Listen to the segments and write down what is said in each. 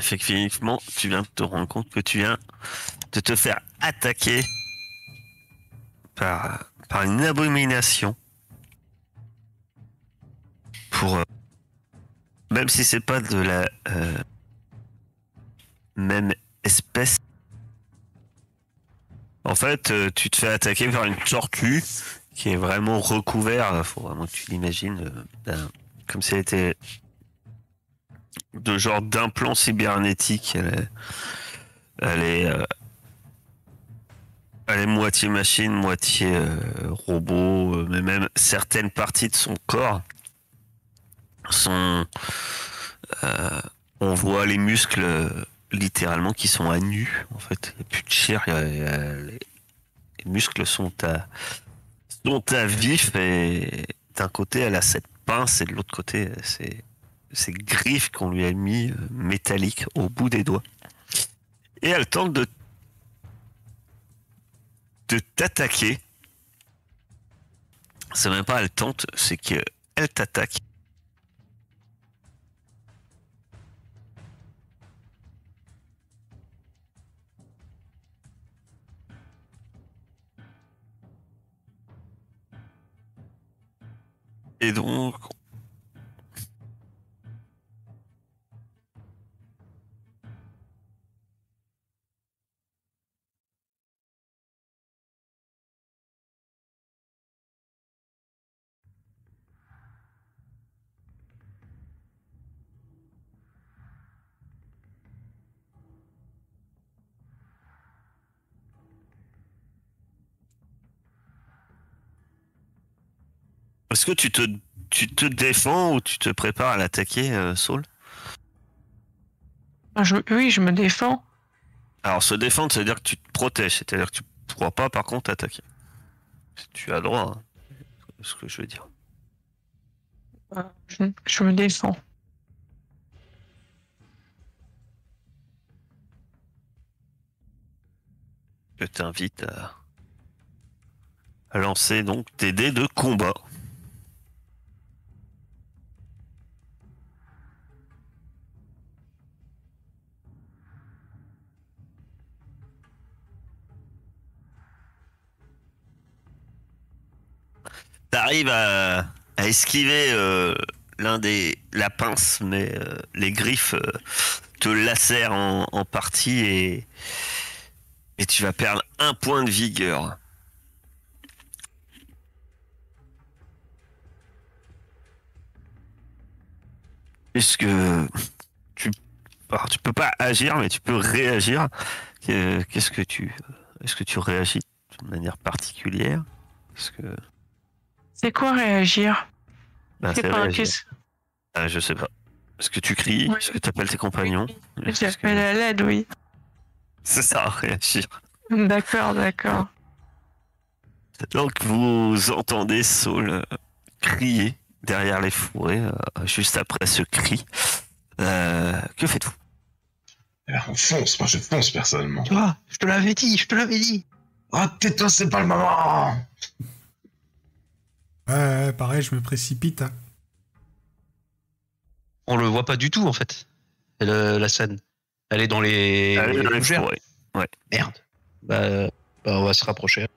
effectivement, tu viens de te rendre compte que tu viens de te faire attaquer par une abomination. Pour même si c'est pas de la même espèce. En fait, tu te fais attaquer par une tortue qui est vraiment recouverte. Faut vraiment que tu l'imagines comme si elle était de genre d'implant cybernétique. Elle est, euh, elle est moitié machine, moitié robot, mais même certaines parties de son corps sont. euh, on voit les muscles littéralement qui sont à nu. En fait, il n'y a plus de chair. Les muscles sont à vif et d'un côté elle a cette pince et de l'autre côté c'est ces griffes qu'on lui a mis métalliques au bout des doigts. Et elle tente de t'attaquer. C'est même pas elle tente, c'est qu'elle t'attaque. Et donc, est-ce que tu te défends ou tu te prépares à l'attaquer, Saul? Oui, je me défends. Alors, se défendre, ça veut dire que tu te protèges, c'est-à-dire que tu ne pourras pas, par contre, attaquer. Tu as le droit, hein, c'est ce que je veux dire. Je me défends. Je t'invite à lancer donc tes dés de combat. T'arrives à esquiver la pince, mais les griffes te lacèrent en partie et tu vas perdre un point de vigueur. Puisque tu, alors, tu peux pas agir, mais tu peux réagir. Qu'est-ce que est-ce que tu réagis de manière particulière? Parce que C'est quoi réagir? bah, c'est pas réagir. Je sais pas. Est-ce que tu cries? Oui. Est-ce que tu appelles tes compagnons? J'appelle à l'aide, oui. C'est ça, réagir. D'accord, d'accord. Donc vous entendez Saul crier derrière les fourrés, juste après ce cri. Que faites-vous? On fonce, moi je fonce personnellement. Tu vois, je te l'avais dit, je te l'avais dit. Oh, tais-toi, c'est pas le moment. Pareil, je me précipite. Hein. On le voit pas du tout en fait. La scène. Elle est dans les. Allez dans les fougères. fourrés. Ouais. Merde. Bah, on va se rapprocher.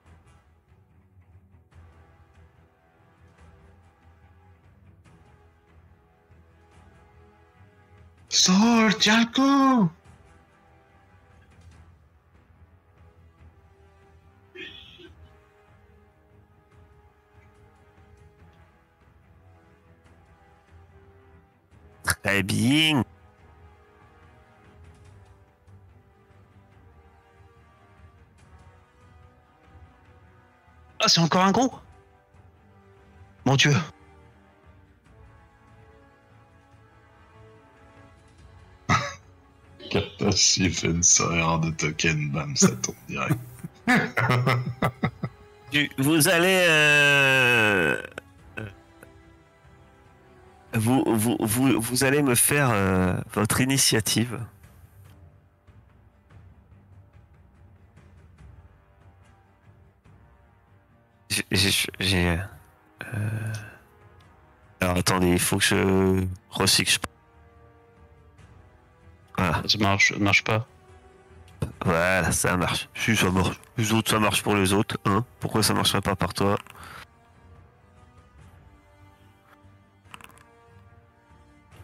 Saul, tiens le coup. Très bien. Ah, c'est encore un gros. Mon Dieu. Capacif Fencer de token, bam, ça tombe direct. Vous allez vous allez me faire votre initiative. J'ai alors attendez, il faut que je recycle. Voilà, Ça marche pas. voilà, ça marche. Si ça marche. Les autres, ça marche pour les autres. Hein. Pourquoi ça marcherait pas par toi?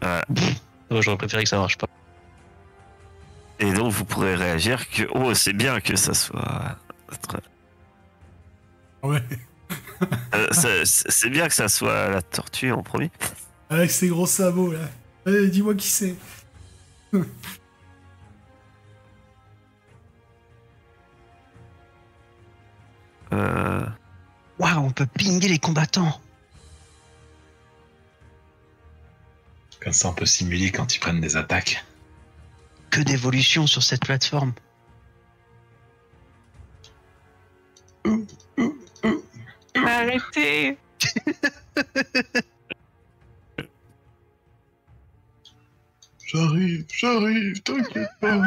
Voilà. Ouais, j'aurais préféré que ça marche pas. Et donc vous pourrez réagir que oh c'est bien que ça soit Ouais. c'est bien que ça soit la tortue en premier. Avec ses gros sabots, là. Allez, dis-moi qui c'est. Waouh, on peut pinguer les combattants. Comme ça, on peut simuler quand ils prennent des attaques. Que d'évolution sur cette plateforme. Arrêtez. J'arrive, t'inquiète pas.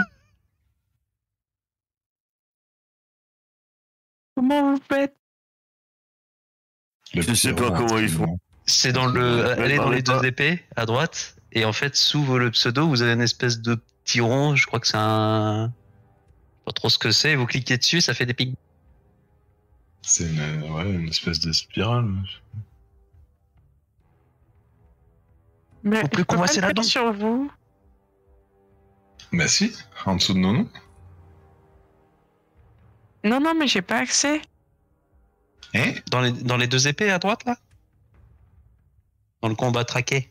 Comment vous faites? Le Je sais petit pas rentre, comment ils font. non. C'est dans le. Elle est dans les pas. deux épées à droite. Et en fait, sous le pseudo, vous avez une espèce de petit rond. Je crois que c'est un. Je sais pas trop ce que c'est. Vous cliquez dessus, ça fait des pics. C'est une espèce de spirale. Mais Faut plus je peux convoiter pas le là-dedans. faire sur vous. Bah si, en dessous de nos noms. Non, non, mais j'ai pas accès. Hein? Dans les deux épées à droite, là. Dans le combat traqué.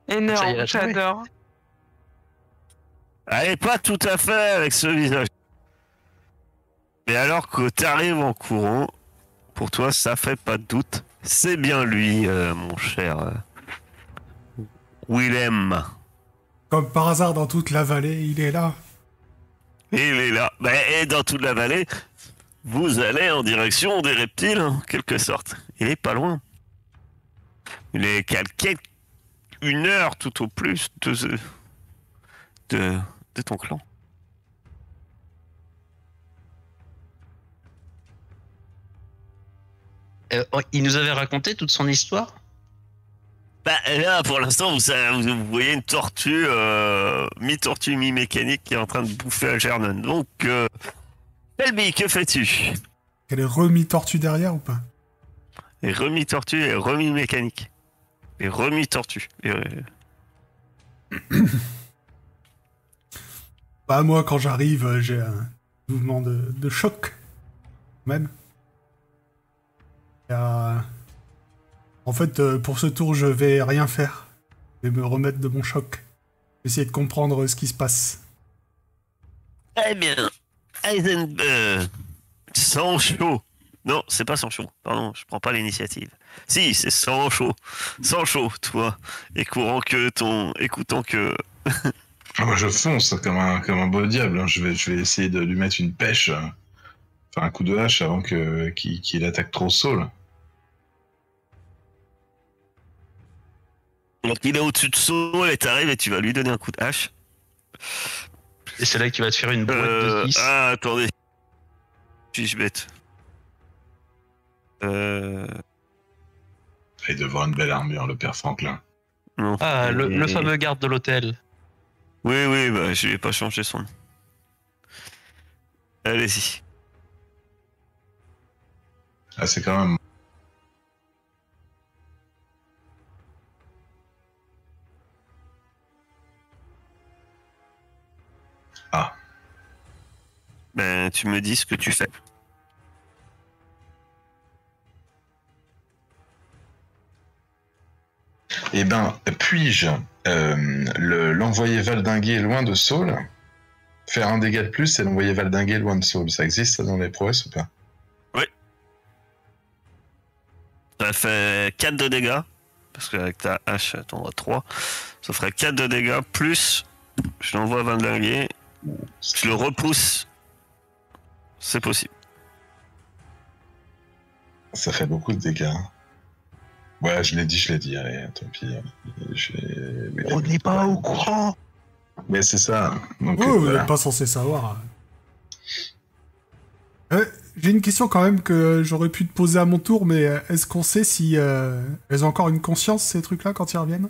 Ça y est, Énorme, elle a trouvé. j'adore. Allez, pas tout à fait avec ce visage. Mais alors que t'arrives en courant, pour toi ça fait pas de doute. C'est bien lui, mon cher Willem. Comme par hasard, dans toute la vallée, il est là. Et il est là. Ben, et dans toute la vallée, vous allez en direction des reptiles, en quelque sorte. Il est pas loin. Il est calqué 1 heure tout au plus de ton clan. Il nous avait raconté toute son histoire. Bah là, pour l'instant, vous voyez une tortue, mi-tortue, mi-mécanique qui est en train de bouffer Algernon. Donc, Shelby, que fais-tu? Elle est remis tortue derrière ou pas? Et remis-tortue et remis-mécanique. Et remis-tortue. Bah moi, quand j'arrive, j'ai un mouvement de choc, même. En fait, pour ce tour, je vais rien faire. Je vais me remettre de mon choc. Essayer de comprendre ce qui se passe. Eh bien, sang chaud. Non, c'est pas sang chaud. Pardon, je prends pas l'initiative. Si, c'est sang chaud. Sang chaud, toi. Écoutant que... Ah, moi je fonce comme un beau diable. Hein. Je vais essayer de lui mettre une pêche, faire un coup de hache avant qu'il attaque trop Saul. Donc il est au-dessus de Saul et t'arrives et tu vas lui donner un coup de hache. Et c'est là qu'il va te faire une boîte de 10. Ah, attendez. Suis-je bête? Il doit avoir une belle armure, le père Franklin. Non. Ah, le fameux garde de l'hôtel. Oui, bah je lui ai pas changé son nom. Allez-y. Ah, c'est quand même... Ah, Ben, tu me dis ce que tu fais. eh ben, puis-je l'envoyer valdinguer loin de Saul, faire un dégât de plus et l'envoyer valdinguer loin de Saul? Ça existe ça dans les prouesses ou pas? Ça fait 4 de dégâts. Parce qu'avec ta hache, t'en as 3. Ça ferait 4 de dégâts, plus je l'envoie valdinguer. Je le repousse. C'est possible. Ça fait beaucoup de dégâts. Ouais, je l'ai dit, allez, tant pis. On n'est pas au courant. Mais c'est ça. Donc, Oh, vous voilà. n'êtes pas censé savoir. j'ai une question quand même que j'aurais pu te poser à mon tour, mais est-ce qu'on sait si elles ont encore une conscience, ces trucs-là, quand ils reviennent?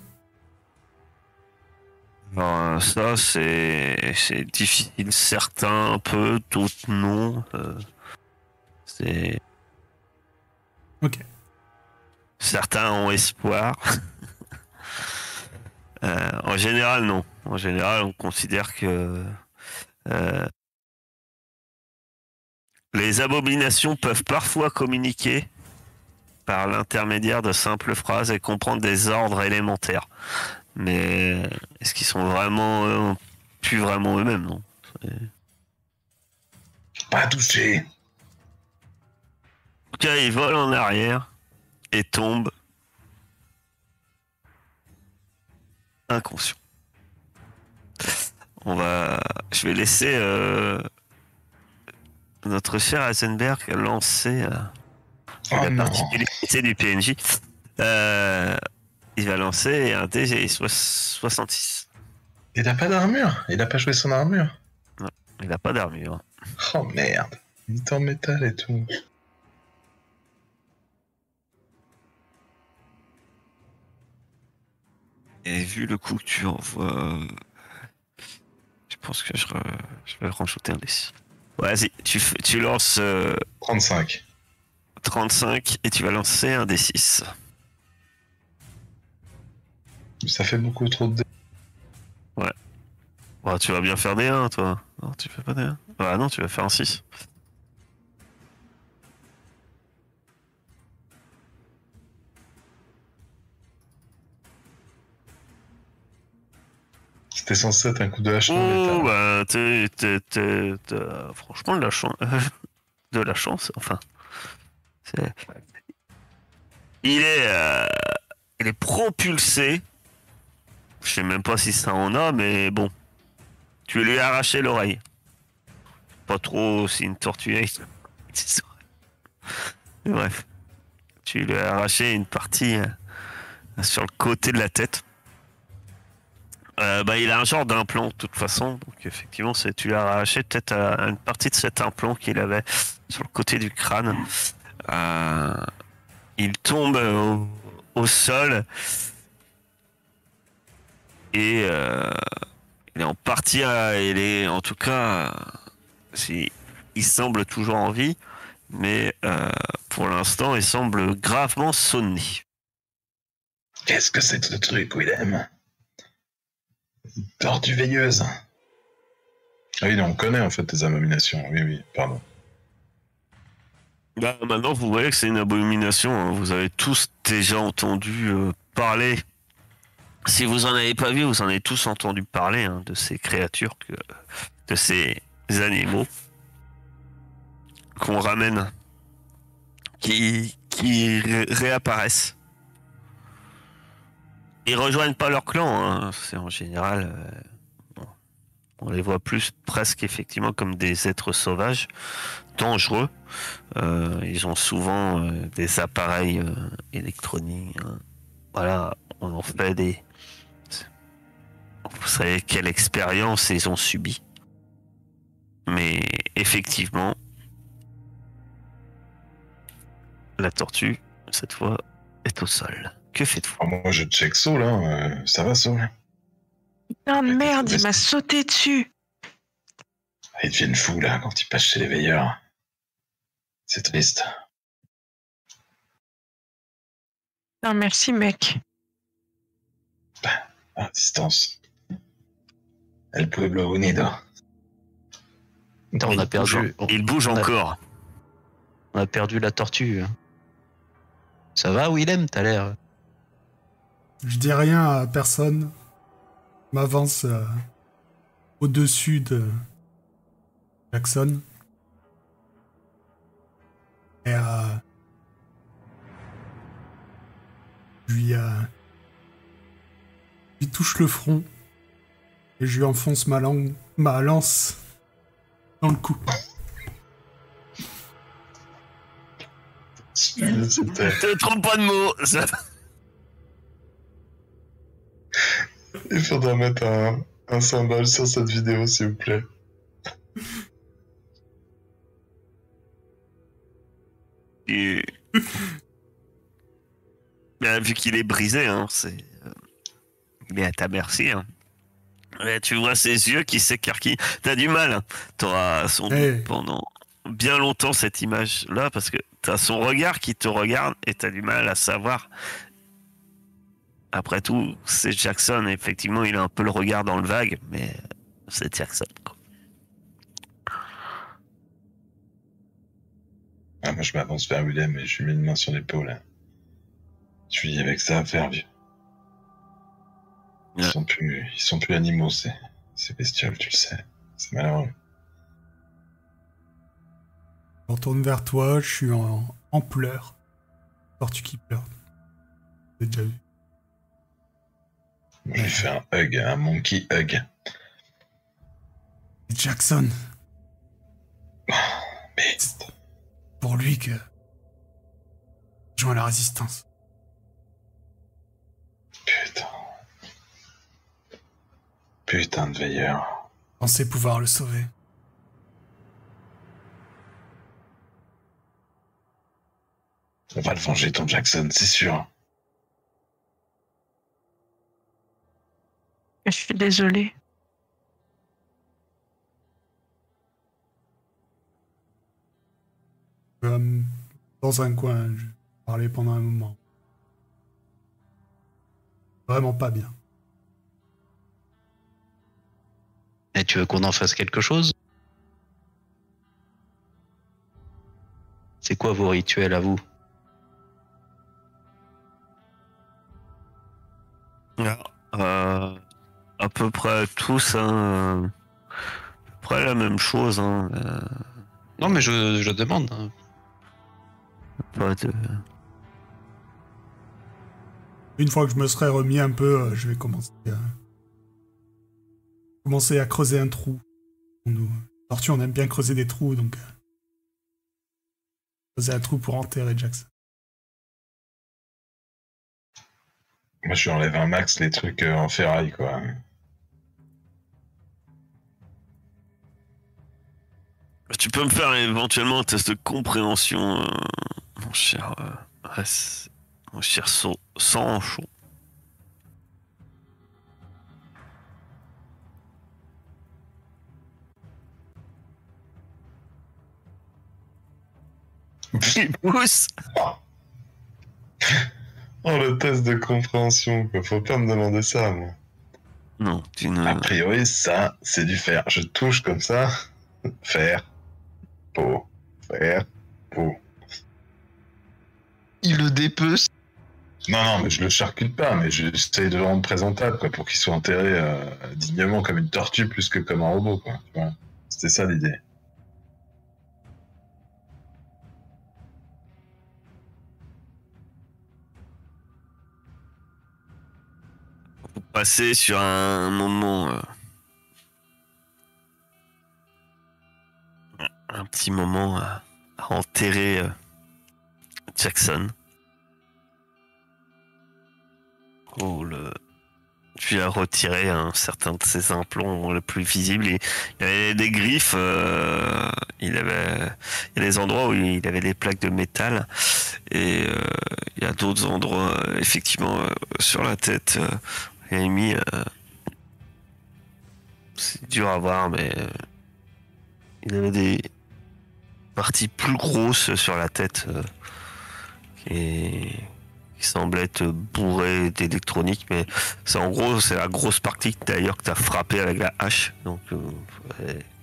Alors, ça, c'est difficile. Certains, un peu, d'autres, non. C'est... Ok. Certains ont espoir. En général, non. En général, on considère que les abominations peuvent parfois communiquer par l'intermédiaire de simples phrases et comprendre des ordres élémentaires. Mais est-ce qu'ils sont vraiment plus vraiment eux-mêmes, non? Pas touché. En tout cas, ils volent en arrière et tombent inconscients. Je vais laisser notre cher Heisenberg lancer Oh la non. particularité du PNJ. Il va lancer un dé 66. Il a pas d'armure. Il a pas joué son armure. Il n'a pas d'armure. Oh merde. Il est en métal et tout. Et vu le coup que tu envoies, je pense que je vais rajouter un dé. Vas-y, tu lances 35. 35 et tu vas lancer un D6. Ça fait beaucoup trop de dés. Oh, tu vas bien faire des 1, toi. Non, tu fais pas des 1. Ah non, tu vas faire un 6. C'était censé être un coup de hache en Oh, métal. bah, t'as franchement de la chance. De la chance, enfin. C'est- Il est propulsé. Je sais même pas si ça en a, mais bon. Tu lui as arraché l'oreille. Pas trop si une tortue est. Mais bref. Tu lui as arraché une partie sur le côté de la tête. Il a un genre d'implant de toute façon. Donc effectivement, tu lui as arraché peut-être une partie de cet implant qu'il avait sur le côté du crâne. Il tombe au sol. Et il est en partie, il est en tout cas, il semble toujours en vie, mais pour l'instant, il semble gravement sonné. Qu'est-ce que c'est que ce truc, Willem? Tortue veilleuse. Ah oui, non, on connaît en fait les abominations. Oui, oui, pardon. Là, maintenant, vous voyez que c'est une abomination. Hein. Vous avez tous déjà entendu parler. Si vous en avez pas vu, vous en avez tous entendu parler hein, de ces créatures, de ces animaux qu'on ramène, qui réapparaissent. Ils rejoignent pas leur clan. Hein. C'est en général, on les voit plus presque effectivement comme des êtres sauvages, dangereux. Ils ont souvent des appareils électroniques. Hein. Voilà, on en fait des. Vous savez quelle expérience ils ont subi. Mais effectivement, la tortue, cette fois, est au sol. Que faites-vous? Ah, moi, je check Saul, hein. Ça va, Saul? Putain de merde, il m'a sauté dessus. Ils deviennent fous, là, quand ils passent chez les veilleurs. C'est triste. Non, merci, mec. À distance. El pueblo unido. Attends, on a perdu. Il bouge on a- encore. On a perdu la tortue. Ça va, Willem? T'as l'air. Je dis rien à personne. Je m'avance au-dessus de Jackson. Et je lui touche le front. Et je lui enfonce ma lance dans le cou. C'était... Te trompe pas de mots. Il faudra mettre un symbole sur cette vidéo, s'il vous plaît. Et... Ben, vu qu'il est brisé, hein, il est à ta merci. Hein. Ouais, tu vois ses yeux qui s'écarquillent. T'as du mal. Hein. T'auras sans doute pendant bien longtemps cette image-là parce que t'as son regard qui te regarde et t'as du mal à savoir. Après tout, c'est Jackson. Effectivement, il a un peu le regard dans le vague, mais c'est Jackson. Quoi. Ah, moi, je m'avance vers Willem et je lui mets une main sur l'épaule. Hein. Je lui dis avec ça à faire, vieux. Ils sont plus animaux, ces bestioles, tu le sais. C'est malheureux. Je retourne vers toi, je suis en pleurs. Tortue qui pleure. J'ai déjà vu. Je lui fais un hug, un monkey hug. Et Jackson. Mais... C'est pour lui que... joins la résistance. Putain. Putain de veilleur. Pensez pouvoir le sauver. On va le venger, ton Jackson, c'est sûr. Je suis désolée. Dans un coin, je parlais pendant un moment. Vraiment pas bien. Et tu veux qu'on en fasse quelque chose? C'est quoi vos rituels à vous? À peu près tous, hein, à peu près la même chose. Hein, Non, mais je demande. Hein. pas de... Une fois que je me serai remis un peu, je vais commencer à creuser un trou. Nous, tortues, on aime bien creuser des trous, donc creuser un trou pour enterrer Jackson. Moi, je lui enlève un max les trucs en ferraille, quoi. Tu peux me faire éventuellement un test de compréhension, mon cher Sanchon. Pousse. Oh, le test de compréhension, quoi. Faut pas me demander ça, moi. Non, tu ne... A priori, ça, c'est du fer. Je touche comme ça. Fer. Peau. Fer. Peau. Il le dépece. Non, mais je le charcute pas, mais j'essaye de le rendre présentable, quoi, pour qu'il soit enterré dignement comme une tortue plus que comme un robot, quoi. Tu vois. C'était ça l'idée. Vous passez sur un moment... un petit moment à enterrer Jackson. Oh, tu as retiré un certain de ses implants le plus visible. Il y avait des griffes, il y a des endroits où il avait des plaques de métal et il y a d'autres endroits effectivement sur la tête. Il a mis, c'est dur à voir, mais il avait des parties plus grosses sur la tête qui semblait être bourré d'électronique, mais c'est en gros c'est la grosse partie d'ailleurs que tu as frappé avec la hache, donc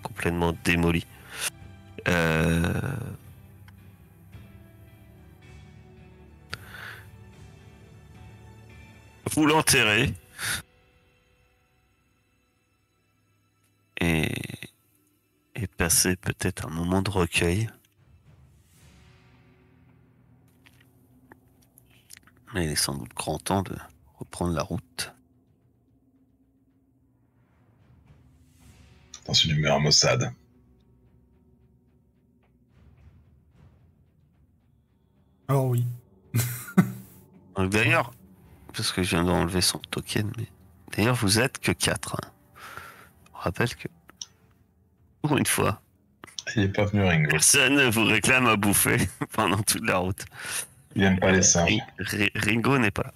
complètement démolie. Vous l'enterrez et passez peut-être un moment de recueil. Mais il est sans doute grand temps de reprendre la route. Dans une humeur maussade. Alors oui. Donc d'ailleurs, parce que je viens d'enlever son token, mais d'ailleurs vous êtes que 4. Hein. Je rappelle que, pour une fois, Il est pas venu Ringo. Personne ne vous réclame à bouffer pendant toute la route. Il aime pas les singes. Ringo n'est pas là.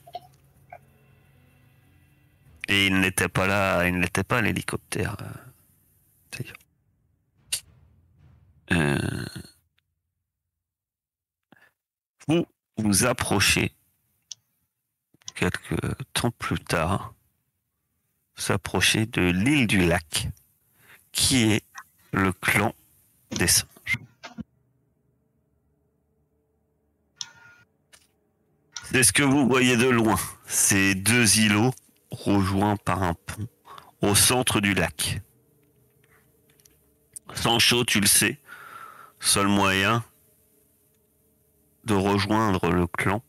Et il n'était pas là, il n'était pas à l'hélicoptère. D'ailleurs. Vous vous approchez quelques temps plus tard, vous approchez de l'île du lac, qui est le clan des singes. C'est ce que vous voyez de loin, ces deux îlots rejoints par un pont au centre du lac. Sancho, tu le sais, seul moyen de rejoindre le clan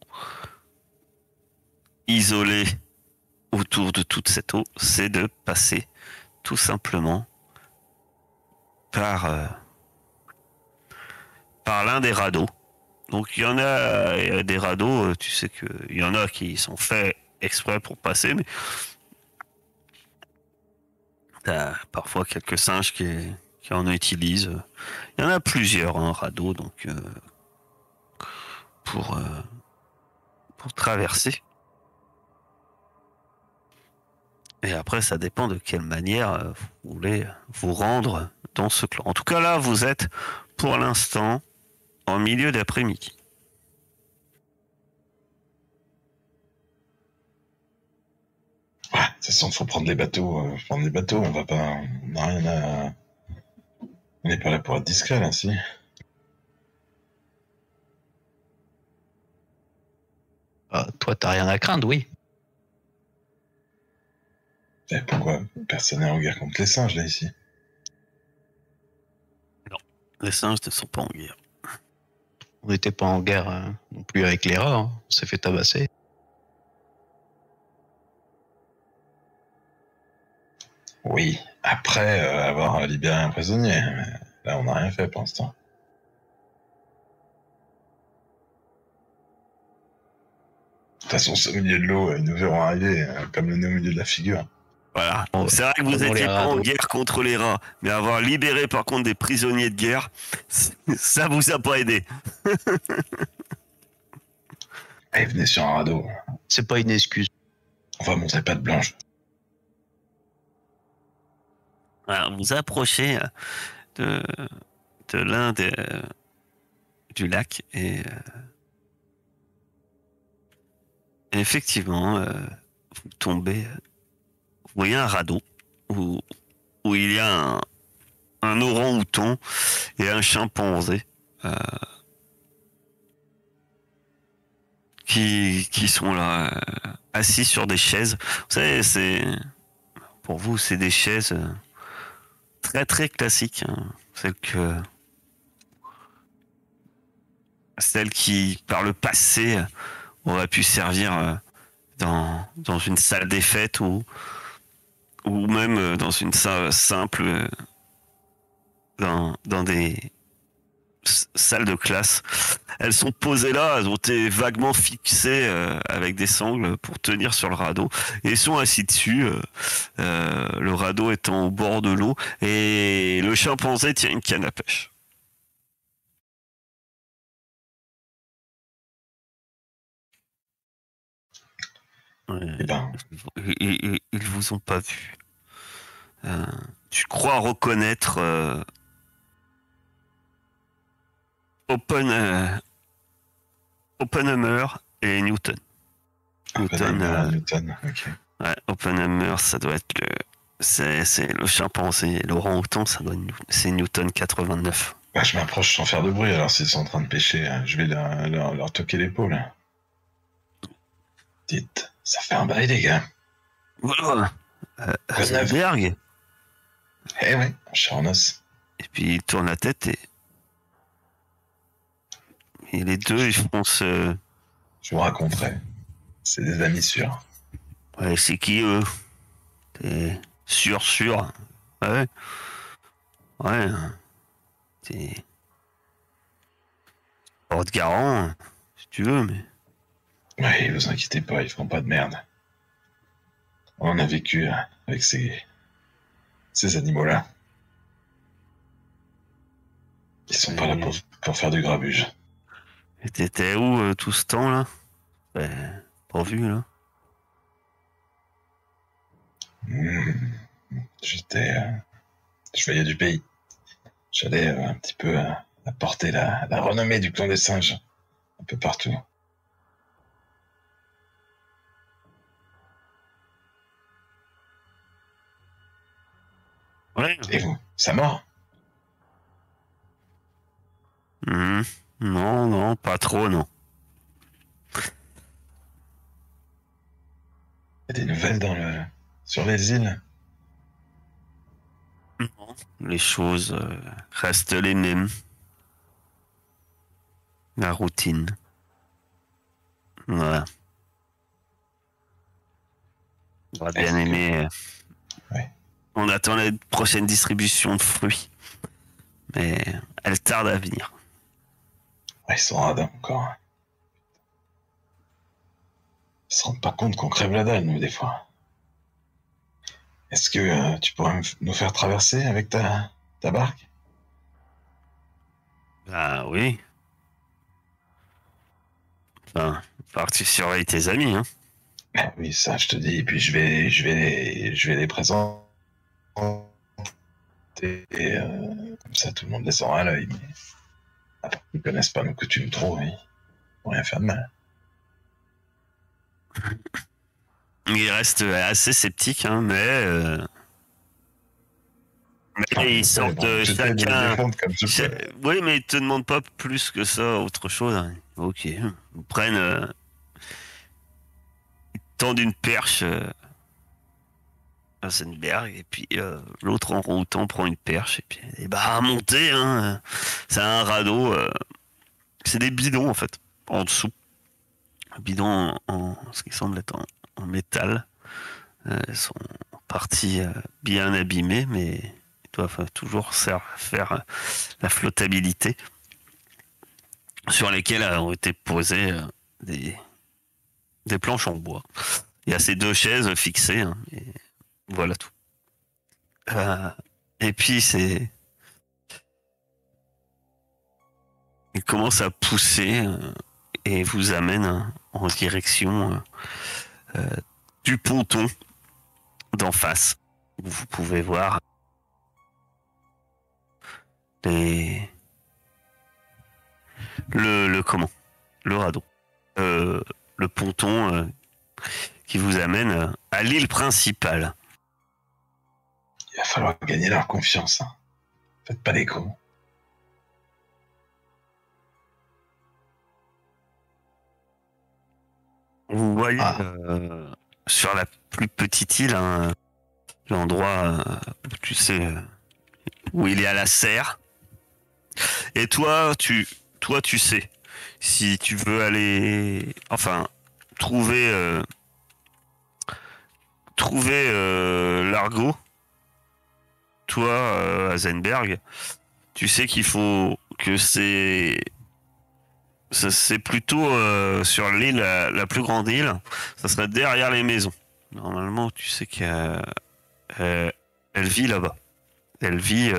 isolé autour de toute cette eau, c'est de passer tout simplement par l'un des radeaux. Donc il y en a des radeaux, tu sais qu'il y en a qui sont faits exprès pour passer, mais t'as parfois quelques singes qui en utilisent. Il y en a plusieurs, hein, radeaux, donc pour traverser. Et après, ça dépend de quelle manière vous voulez vous rendre dans ce clan. En tout cas, là, vous êtes, pour l'instant, en milieu d'après-midi. Ouais, de toute façon, faut prendre les bateaux. On va pas. On n'a rien à. On n'est pas là pour être discret, là, si. Ah, toi, t'as rien à craindre, oui. Et pourquoi personne n'est en guerre contre les singes, là, ici? Les singes ne sont pas en guerre. On n'était pas en guerre non plus avec les rats, hein. On s'est fait tabasser. Oui, après avoir libéré un prisonnier. Mais là, on n'a rien fait pour l'instant. De toute façon, c'est au milieu de l'eau, ils nous verront arriver comme le nez au milieu de la figure. Voilà. Oh, C'est vrai que vous prenons n'étiez les pas en radeaux. guerre contre les rats, mais avoir libéré par contre des prisonniers de guerre, ça vous a pas aidé. Allez, venez sur un radeau. C'est pas une excuse. On va montrer pas de blanche. Voilà, vous approchez de l'un du lac et effectivement, vous tombez, vous voyez un radeau où il y a un orang-outan et un chimpanzé qui sont là, assis sur des chaises. Vous savez, pour vous, c'est des chaises très très classiques, hein. Celles qui, par le passé, auraient pu servir dans une salle des fêtes ou même dans une salle simple, dans des salles de classe. Elles sont posées là, elles ont été vaguement fixées avec des sangles pour tenir sur le radeau et sont assis dessus, le radeau étant au bord de l'eau et le chimpanzé tient une canne à pêche. Eh ben, Ils vous ont pas vu. Tu crois reconnaître Oppenheimer et Newton. Newton, ok. Ouais, Oppenheimer, ça doit être c'est le chimpanzé. L'orang-outan, c'est Newton 89. Bah, je m'approche sans faire de bruit, alors s'ils sont en train de pêcher, je vais leur toquer l'épaule. Dites, ça fait un bail, les gars. Voilà. Heisenberg. Eh ouais, chair en os. Et puis il tourne la tête et les deux, ils font ce... Je vous raconterai. C'est des amis sûrs. Ouais, c'est qui eux? T'es sûr. Ouais. Ouais. C'est... Porte-garant, si tu veux, mais... Ouais, vous inquiétez pas, ils feront pas de merde. On en a vécu avec ces animaux-là. Ils sont pas là pour faire du grabuge. Et t'étais où tout ce temps là? Pas vu là. J'étais. Je voyais du pays. J'allais un petit peu apporter la renommée du clan des singes un peu partout. Ouais. Et vous, ça mord? Non, non, pas trop, non. Il y a des nouvelles sur les îles? Non. Les choses restent les mêmes. La routine. Voilà. On va bien aimer. Ouais. On attend la prochaine distribution de fruits. Mais elle tarde à venir. Ouais, ils sont radins encore. Ils se rendent pas compte qu'on crève la dalle, nous, des fois. Est-ce que tu pourrais nous faire traverser avec ta barque? Ah oui. Enfin, falloir que tu surveilles tes amis, hein. Ah oui, ça, je te dis. Et puis je vais les présenter. Et comme ça, tout le monde les aura à l'œil. Mais après, ils connaissent pas nos coutumes trop. Ils vont rien faire de mal. Ils restent assez sceptiques, hein, mais ils sortent chacun. Oui, mais ils te demandent pas plus que ça, autre chose. Hein. Ok. Ils prennent. Ils tendent une perche à Zenberg, et puis l'autre en routant prend une perche, et puis à monter, hein. C'est un radeau. C'est des bidons, en fait, en dessous. Un bidon ce qui semble être en métal. Ils sont en partie bien abîmés, mais ils doivent toujours faire la flottabilité, sur lesquelles ont été posées des planches en bois. Il y a ces 2 chaises fixées, hein, et voilà tout. Et puis il commence à pousser et vous amène en direction du ponton d'en face. Vous pouvez voir le radeau, le ponton qui vous amène à l'île principale. Il va falloir gagner leur confiance. Hein. Faites pas les cons. Vous voyez sur la plus petite île, hein, l'endroit, tu sais, où il y a la serre. Et toi, tu sais, si tu veux aller, enfin, trouver l'argot, toi, à Zenberg, tu sais qu'il faut que c'est plutôt sur l'île, la plus grande île, ça serait derrière les maisons. Normalement, tu sais qu'elle vit là-bas. Elle vit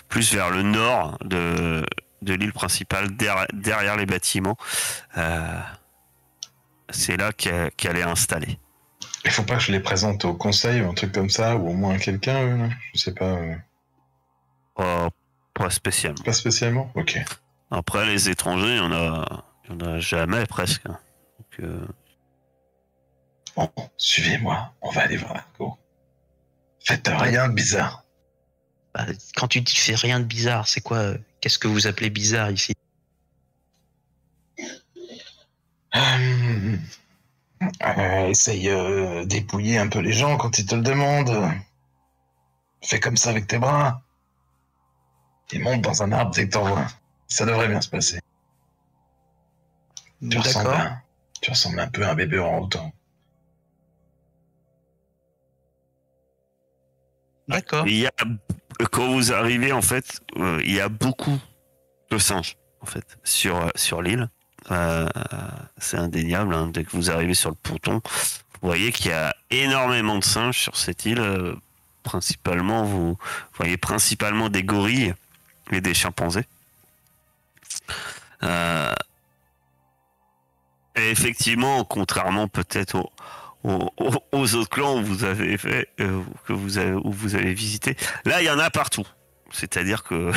plus vers le nord de l'île principale, derrière les bâtiments. C'est là qu'elle est installée. Il faut pas que je les présente au conseil ou un truc comme ça, ou au moins à quelqu'un, eux, là. Je sais pas. Pas spécialement. Pas spécialement? Ok. Après, les étrangers, il y en a jamais presque. Donc, Bon, suivez-moi, on va aller voir l'argot. Faites rien de bizarre. Bah, quand tu dis fais rien de bizarre, c'est quoi? Qu'est-ce que vous appelez bizarre ici? Essaye d'épouiller un peu les gens quand ils te le demandent. Fais comme ça avec tes bras. Et monte dans un arbre dès que t'en vois. Ça devrait bien se passer. Tu ressembles un peu à un bébé orang-outan. D'accord. Quand vous arrivez, en fait, il y a beaucoup de singes, en fait, sur l'île. C'est indéniable, hein. Dès que vous arrivez sur le ponton, vous voyez qu'il y a énormément de singes sur cette île. Principalement, vous voyez principalement des gorilles et des chimpanzés. Euh, et effectivement, contrairement peut-être aux autres clans où vous avez fait, où vous avez visité, là il y en a partout. C'est-à-dire que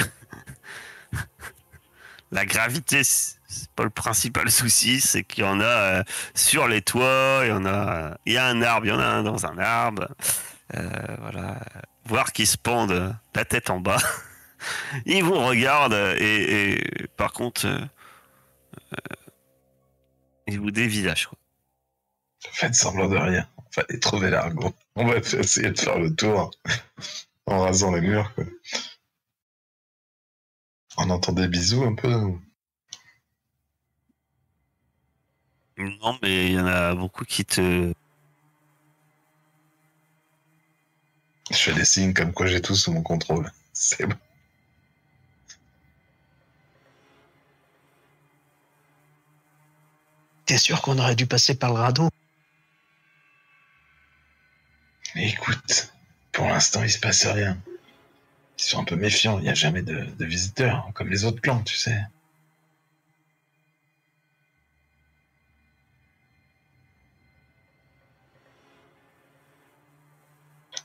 la gravité, c'est pas le principal souci, c'est qu'il y en a sur les toits, il y a un arbre, il y en a un dans un arbre. Voilà, voir qu'ils se pendent la tête en bas. Ils vous regardent et par contre, ils vous dévisagent, quoi. Faites semblant de rien. Fallait trouver l'argot. On va essayer de faire le tour en rasant les murs, quoi. On entend des bisous un peu. Non, mais il y en a beaucoup qui te... Je fais des signes comme quoi j'ai tout sous mon contrôle. C'est bon. T'es sûr qu'on aurait dû passer par le radeau? Mais écoute, pour l'instant, il se passe rien. Ils sont un peu méfiants. Il n'y a jamais de visiteurs, comme les autres clans, tu sais.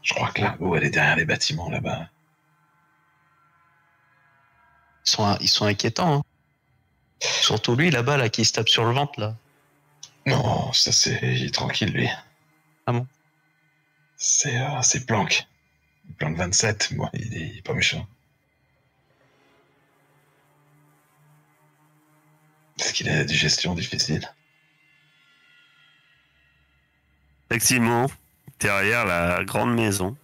Je crois que l'argot, elle est derrière les bâtiments, là-bas. Ils sont inquiétants. Hein. Surtout lui, là-bas, là, qui se tape sur le ventre, là. Non, ça c'est... Il est tranquille, lui. Ah bon? C'est Planck. Planck 27, moi, il est pas méchant. Parce qu'il a la digestion difficile. Effectivement, derrière la grande maison,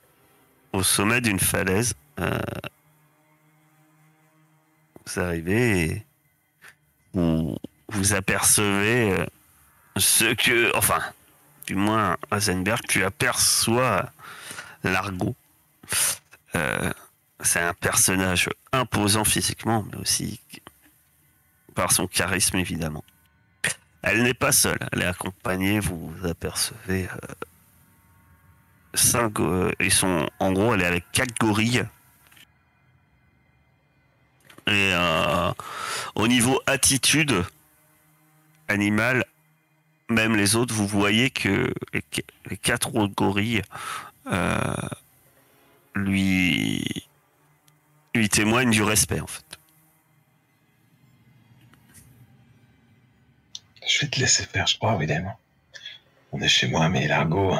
au sommet d'une falaise, vous arrivez et vous apercevez ce que... Enfin, du moins, Heisenberg, tu aperçois l'argot. C'est un personnage imposant physiquement, mais aussi par son charisme, évidemment. Elle n'est pas seule, elle est accompagnée, vous apercevez ils sont, en gros, elle est avec 4 gorilles. Et au niveau attitude animale, même les autres, vous voyez que les 4 autres gorilles lui témoignent du respect, en fait. Je vais te laisser faire, je crois, Willem. On est chez moi, mais l'argot...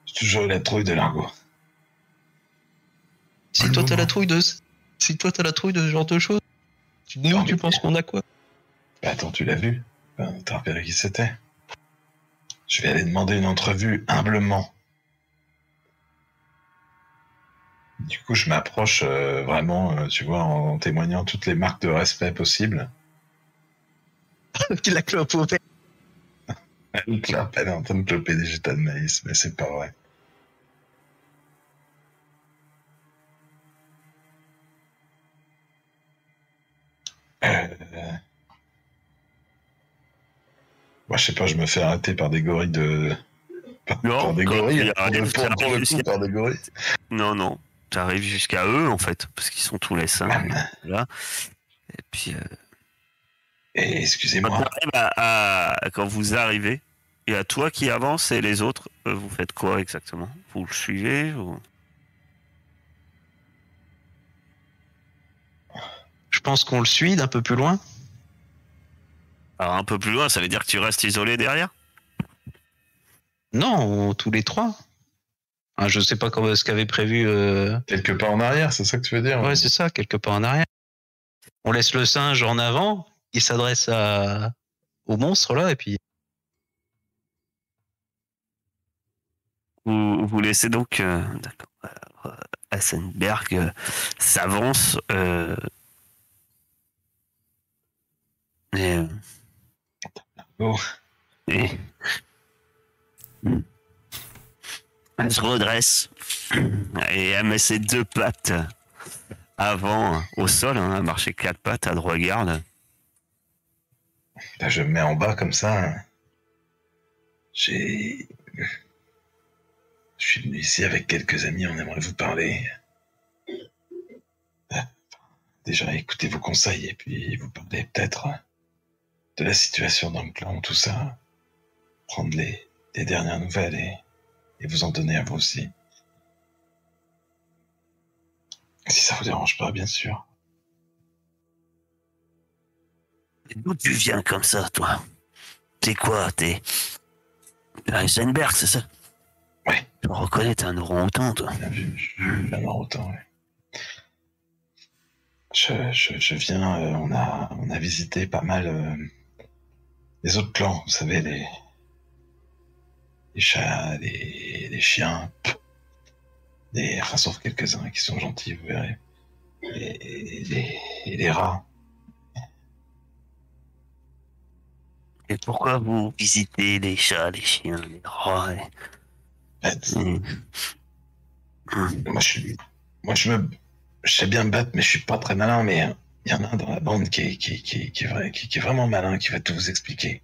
J'ai toujours eu la trouille de l'argot. Si toi t'as la trouille de ce genre de choses, nous tu penses qu'on a quoi? Bah attends, tu l'as vu? T'as repéré qui c'était? Je vais aller demander une entrevue humblement. Du coup, je m'approche vraiment, tu vois, en témoignant toutes les marques de respect possibles. Qu'il a clope au père. Elle est en train de cloper des gétas de maïs, mais c'est pas vrai. Moi, je sais pas, je me fais arrêter par des gorilles de... Par des gorilles, par des gorilles. Non, non, t'arrives jusqu'à eux, en fait, parce qu'ils sont tous les 5. Là. Et puis... Et excusez-moi. Quand vous arrivez, il y a toi qui avance et les autres, vous faites quoi exactement? Vous le suivez ou... Je pense qu'on le suit d'un peu plus loin. Alors un peu plus loin, ça veut dire que tu restes isolé derrière? Non, tous les 3. Ah, je sais pas ce qu'avait prévu. Quelque part en arrière, c'est ça que tu veux dire? Ouais, c'est ça, quelque part en arrière. On laisse le singe en avant, il s'adresse au monstre là, et puis. Vous laissez donc... d'accord. Heisenberg s'avance et... Oh. Et... Elle se redresse et elle met ses 2 pattes avant au sol, hein, elle marche 4 pattes, elle te regarde. Là, je me mets en bas comme ça. Je suis venu ici avec quelques amis, on aimerait vous parler. déjà écoutez vos conseils et puis vous parlez peut-être de la situation dans le clan, tout ça. Prendre les dernières nouvelles et vous en donner à vous aussi. Si ça vous dérange pas, bien sûr. D'où tu viens comme ça, toi? T'es quoi? T'es Heisenberg, c'est ça? Ouais. Je me reconnais, t'es un orang-outan, toi. Bien vu, je suis un autant, ouais. Je viens, on a visité pas mal les autres clans, vous savez, les chats, les chiens, enfin, sauf quelques-uns qui sont gentils, vous verrez. Et les rats. Et pourquoi vous visitez les chats, les chiens, les rats Moi, je sais bien me battre, mais je suis pas très malin, mais il y en a un dans la bande qui est vraiment malin, qui va tout vous expliquer.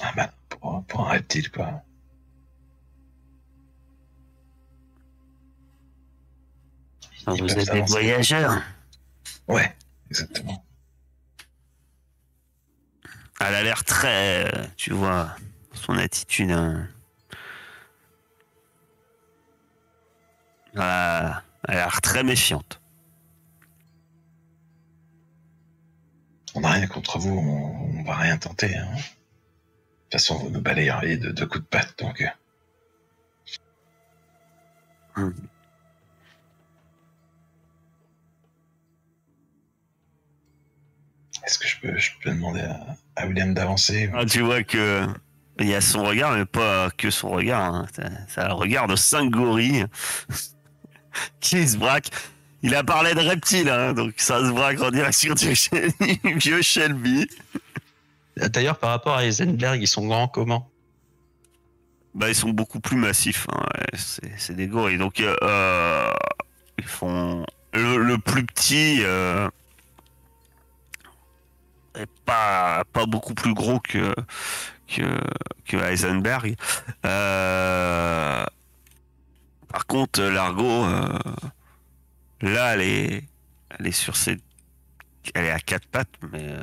Ah bah, pour un reptile, quoi. Ils Vous peuvent êtes des s'avancer. voyageurs. Ouais, exactement. Elle a l'air très, tu vois, son attitude. Elle a l'air très méfiante. On n'a rien contre vous, on va rien tenter. Hein. De toute façon, vous nous balayeriez de 2 coups de patte, donc... Hmm. Est-ce que je peux demander à William d'avancer? Ah, tu vois que il y a son regard, mais pas que son regard. Hein. C'est le regard de 5 gorilles qui se braquent. Il a parlé de reptiles, hein, donc ça se braque en direction du vieux Shelby. D'ailleurs, par rapport à Heisenberg, ils sont grands comment? Bah, ils sont beaucoup plus massifs. Hein, ouais, c'est des gorilles. Donc, ils font le plus petit est pas beaucoup plus gros que Heisenberg. Par contre, Largo, là, elle est sur elle est à 4 pattes, mais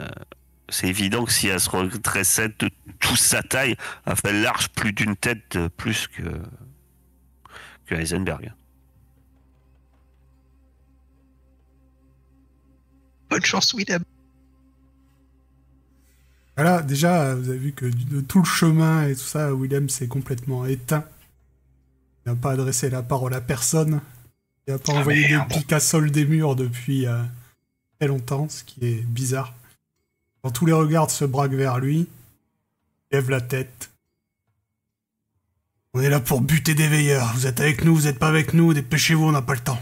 c'est évident que si elle se redressait de toute sa taille, elle fait large plus d'une tête de plus que Heisenberg. Bonne chance, William. Voilà, déjà, vous avez vu que de tout le chemin et tout ça, William s'est complètement éteint. Il n'a pas adressé la parole à personne. Il n'a pas envoyé de Picasso des murs depuis très longtemps, ce qui est bizarre. Quand tous les regards se braquent vers lui, il lève la tête. On est là pour buter des veilleurs. Vous êtes avec nous, vous n'êtes pas avec nous, dépêchez-vous, on n'a pas le temps.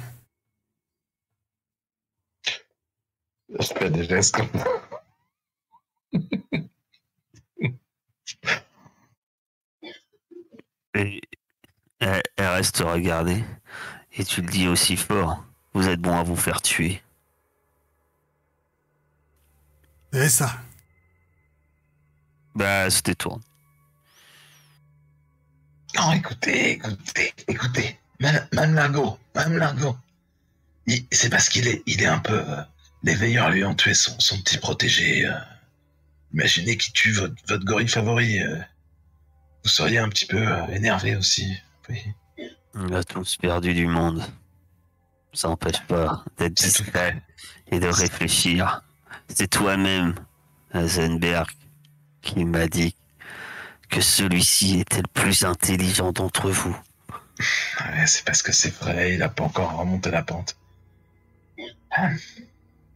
Je fais des gestes comme ça. Et elle reste te regarder. Et tu le dis aussi fort. Vous êtes bon à vous faire tuer. C'est ça. Bah, elle se détourne. Non, écoutez. Même Largo. C'est parce qu'il est un peu... les veilleurs lui ont tué son petit protégé. Imaginez qu'il tue votre gorille favori. Vous seriez un petit peu énervé aussi. Oui. On a tous perdu du monde. Ça n'empêche pas d'être discret et de réfléchir. C'est toi-même, Heisenberg, qui m'a dit que celui-ci était le plus intelligent d'entre vous. Ouais, c'est parce que c'est vrai, il n'a pas encore remonté la pente.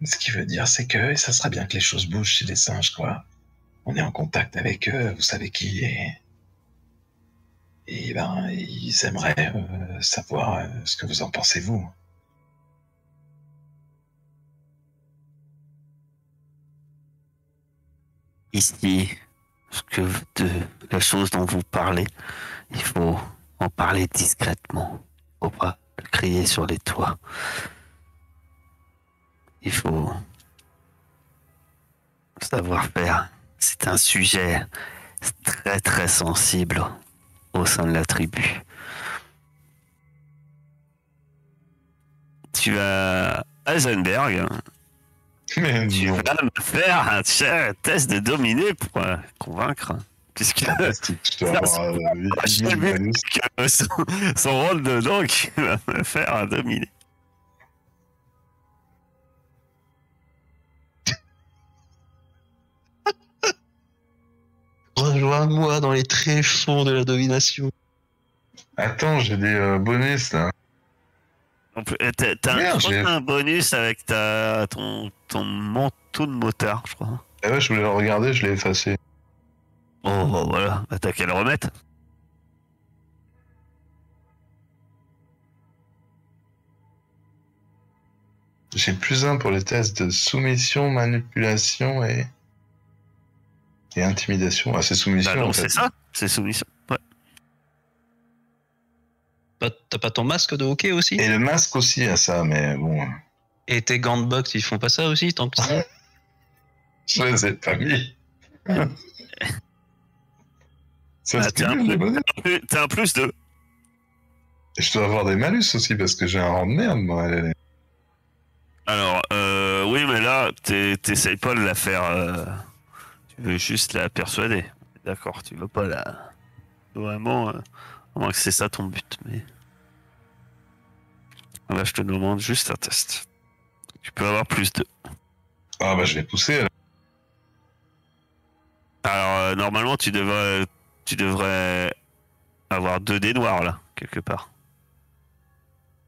Ce qui veut dire, c'est que ça serait bien que les choses bougent chez les singes, quoi. On est en contact avec eux, vous savez qui, et ben, ils aimeraient savoir ce que vous en pensez, vous. Ici, la chose dont vous parlez, il faut en parler discrètement. Il ne faut pas le crier sur les toits. Il faut savoir faire. C'est un sujet très très sensible au sein de la tribu. tu vas à Heisenberg. Mais Tu non. vas me faire un test de dominer pour convaincre. Puisque Je dois avoir j'ai 1000 vu bonus. que son rôle dedans qui va me faire un dominer. Rejoins-moi dans les tréfonds de la domination. Attends, j'ai des bonus là. T'as Merde, j'ai- un bonus avec ton manteau de motard, je crois. Ah ouais, je voulais le regarder, je l'ai effacé. Oh, voilà. Bah, t'as qu'à le remettre. J'ai +1 pour les tests de soumission, manipulation et intimidation. Ah, c'est soumission Bah, en donc fait. c'est ça. C'est soumission. Ouais. T'as pas ton masque de hockey aussi? Et le masque aussi à ça, mais bon. Et tes gants de boxe, ils font pas ça aussi tant que ça? Je les ai pas mis. Ça Ah, se t'as cumule, les bonus. T'as un plus de. Et je dois avoir des malus aussi parce que j'ai un rang de merde, moi. Alors, oui, mais là, t'essayes pas de la faire. Tu veux juste la persuader. D'accord, tu veux pas la. Vraiment. À moins que c'est ça ton but, mais. Là, je te demande juste un test. Tu peux avoir plus de. Ah bah je vais pousser. Là. Alors, normalement, tu devrais avoir 2 dés noirs, là, quelque part.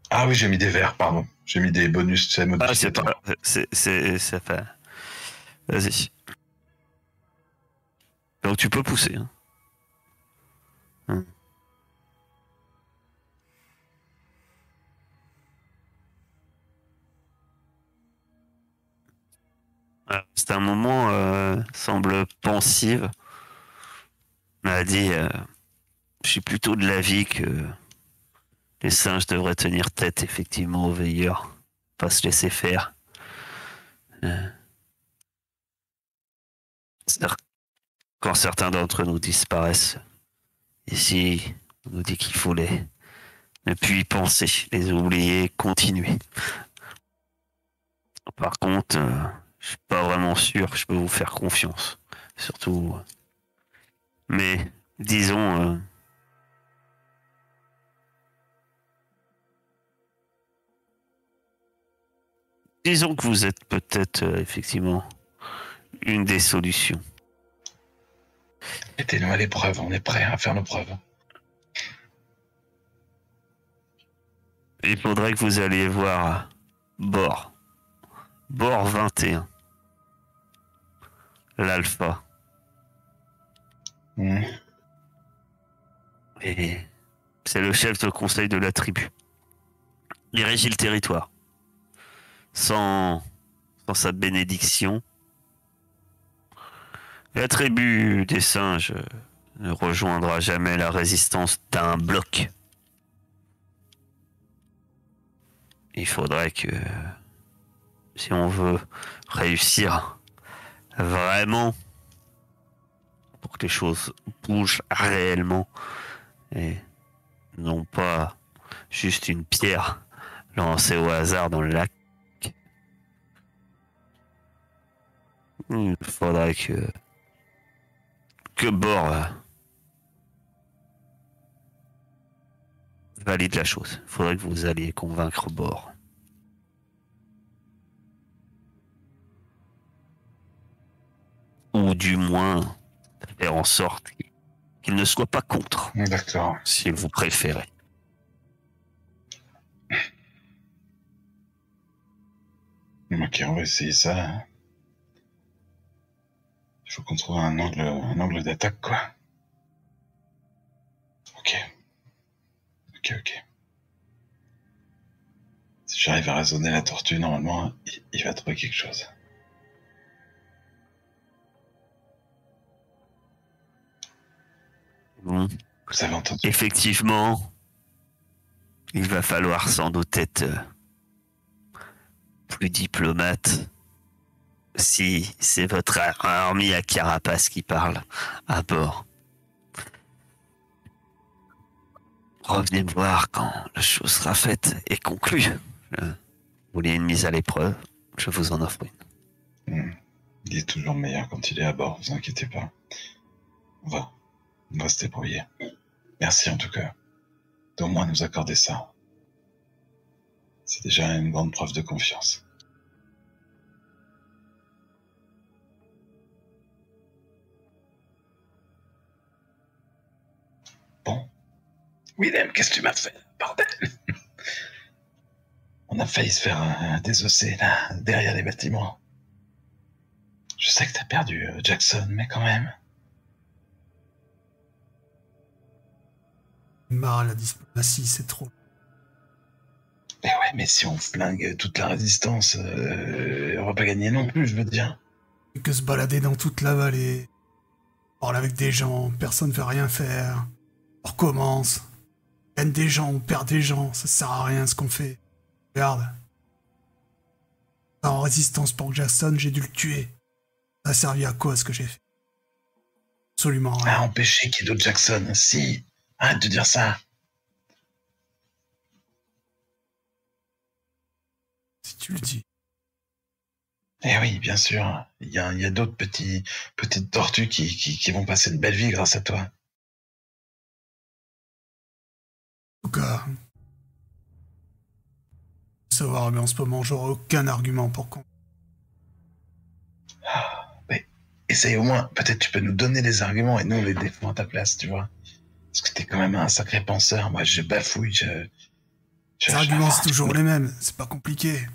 Ah oui, j'ai mis des verts, pardon. J'ai mis des bonus, c'est Ah, c'est modificateur. pas. Ça fait. Vas-y. Donc, tu peux pousser. Hein. C'est un moment semble pensive. On a dit, je suis plutôt de l'avis que les singes devraient tenir tête effectivement aux veilleurs, pas se laisser faire. Quand certains d'entre nous disparaissent, ici, on nous dit qu'il faut ne plus y penser, les oublier, continuer. Par contre, je suis pas vraiment sûr que je peux vous faire confiance. Surtout. Mais, disons. Disons que vous êtes peut-être effectivement une des solutions. Mettez-nous à l'épreuve, on est prêts à faire nos preuves. Il faudrait que vous alliez voir Bord. Bord 21. L'alpha. Mmh. Et c'est le chef de conseil de la tribu. Il régit le territoire. Sans sa bénédiction, la tribu des singes ne rejoindra jamais la résistance d'un bloc. Il faudrait que, si on veut réussir vraiment, pour que les choses bougent réellement, et non pas juste une pierre lancée au hasard dans le lac, il faudrait que Bord valide la chose. Il faudrait que vous alliez convaincre Bord. Ou du moins faire en sorte qu'il ne soit pas contre, D'accord. si vous préférez. Ok, on va essayer ça. Il faut qu'on trouve un angle d'attaque, quoi. Ok. Si j'arrive à raisonner la tortue, normalement, il va trouver quelque chose. Bon, Vous avez entendu? effectivement, il va falloir sans doute être plus diplomate. Si c'est votre armée à carapace qui parle à bord. Revenez me voir quand la chose sera faite et conclue. Vous voulez une mise à l'épreuve? Je vous en offre une. Il est toujours meilleur quand il est à bord, vous inquiétez pas. On va se débrouiller. Merci en tout cas d'au moins nous accorder ça. C'est déjà une grande preuve de confiance. Bon. Willem, qu'est-ce que tu m'as fait, bordel? On a failli se faire désosser, là, derrière les bâtiments. Je sais que t'as perdu Jackson, mais quand même. Marre la diplomatie, c'est trop. Mais ouais, mais si on flingue toute la résistance, on va pas gagner non plus, je veux dire. Et que se balader dans toute la vallée, parler avec des gens, personne ne fait rien faire. On recommence. On gagne des gens, on perd des gens, ça sert à rien ce qu'on fait. Regarde. En résistance pour Jackson, j'ai dû le tuer. Ça a servi à quoi ce que j'ai fait? Absolument rien. À empêcher Kido Jackson, si. Arrête de dire ça. Si tu le dis. Eh oui, bien sûr. Il y a d'autres petites tortues qui vont passer une belle vie grâce à toi. En tout cas, savoir, mais en ce moment, j'aurai aucun argument pour qu'on. Mais essaye au moins, peut-être tu peux nous donner les arguments et nous on les défend à ta place, tu vois. Parce que t'es quand même un sacré penseur. Moi, je bafouille, Les arguments, c'est toujours les mêmes, c'est pas compliqué.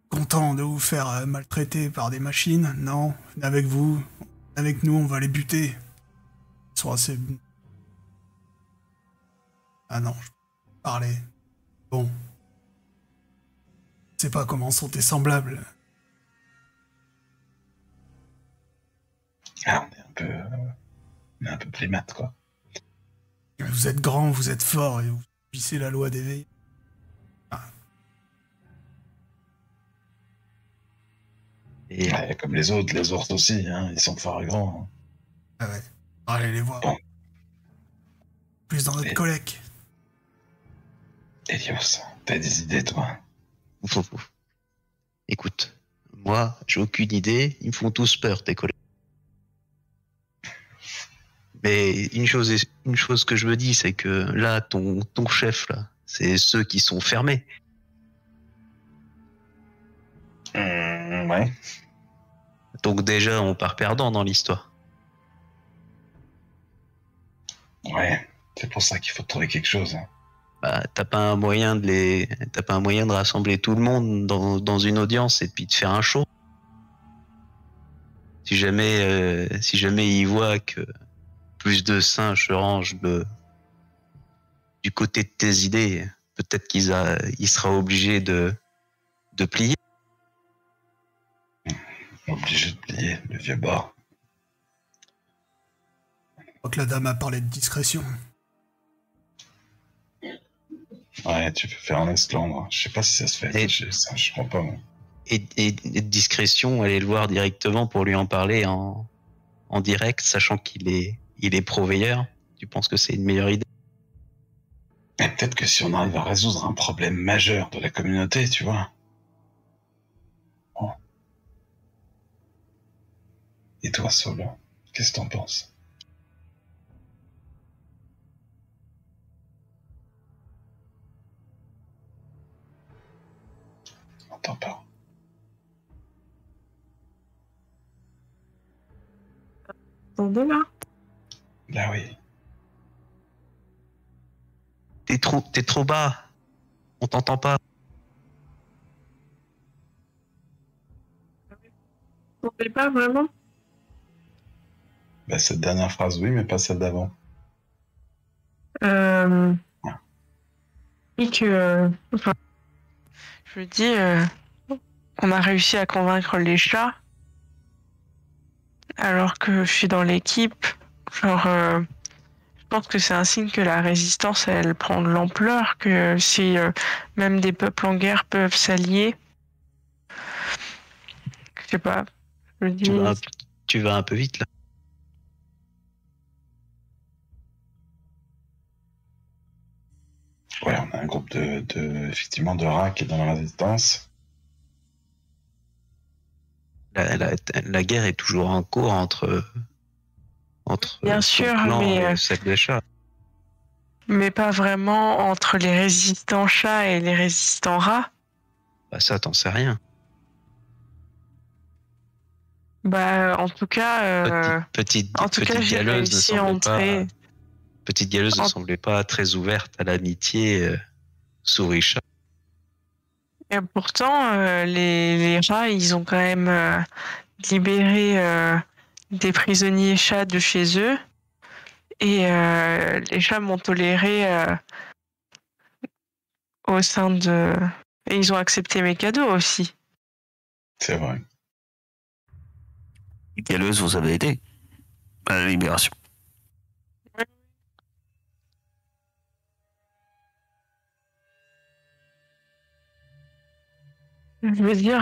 Content de vous faire maltraiter par des machines? Non, venez avec vous. Avec nous, on va les buter. Ils sont assez... Ah non, je peux parler. Bon. Je sais pas comment sont tes semblables. Ah, on est un peu plémate, quoi. Vous êtes grand, vous êtes fort et vous subissez la loi d'éveil. Et Ouais, comme les autres, les ours aussi, hein, ils sont forts et grands. Ah ouais. Allez les voir. Bon. Plus dans notre Et- collègue. Elios, t'as des idées, toi? ouf. Écoute, moi, j'ai aucune idée. Ils me font tous peur, tes collègues. Mais une chose que je me dis, c'est que là, ton chef, là, c'est ceux qui sont fermés. Ouais. Donc déjà, on part perdant dans l'histoire. Ouais. C'est pour ça qu'il faut trouver quelque chose. Hein. Bah, t'as pas un moyen de rassembler tout le monde dans une audience et puis de faire un show. Si jamais ils voient que plus de singes se rangent du côté de tes idées, peut-être il sera obligé de plier. Obligé de plier le vieux bord. Je crois que la dame a parlé de discrétion. Ouais, tu peux faire un esclandre. Je sais pas si ça se fait. Et- Je crois pas, moi. Et de discrétion, aller le voir directement pour lui en parler en direct, sachant qu'il est pro-veilleur. Tu penses que c'est une meilleure idée? Mais peut-être que si on arrive à résoudre un problème majeur de la communauté, tu vois. Bon. Et toi, Solo, qu'est-ce que t'en penses? On n'entend pas. Attendez là. Là, oui. T'es trop bas. On t'entend pas. Vous ne pas vraiment? Bah, cette dernière phrase, oui, mais pas celle d'avant. Et que, enfin, je dis, on a réussi à convaincre les chats, alors que je suis dans l'équipe. Genre, je pense que c'est un signe que la résistance, elle prend de l'ampleur, que si même des peuples en guerre peuvent s'allier. Je sais pas. Je dis, Tu vas un peu vite là. Ouais, un groupe effectivement de rats qui est dans la résistance. La guerre est toujours en cours entre Bien ton sûr, clan mais, et celle des chats. mais pas vraiment entre les résistants chats et les résistants rats. Bah ça, t'en sais rien. Bah, en tout cas, Petite j'ai galeuse réussi à entrer. Petite galeuse ne semblait pas très ouverte à l'amitié souris-chat. Et pourtant, les rats, ils ont quand même libéré des prisonniers chats de chez eux. Et les chats m'ont toléré au sein de... Et ils ont accepté mes cadeaux aussi. C'est vrai. Galeuse vous avez aidé à la libération. Je veux dire,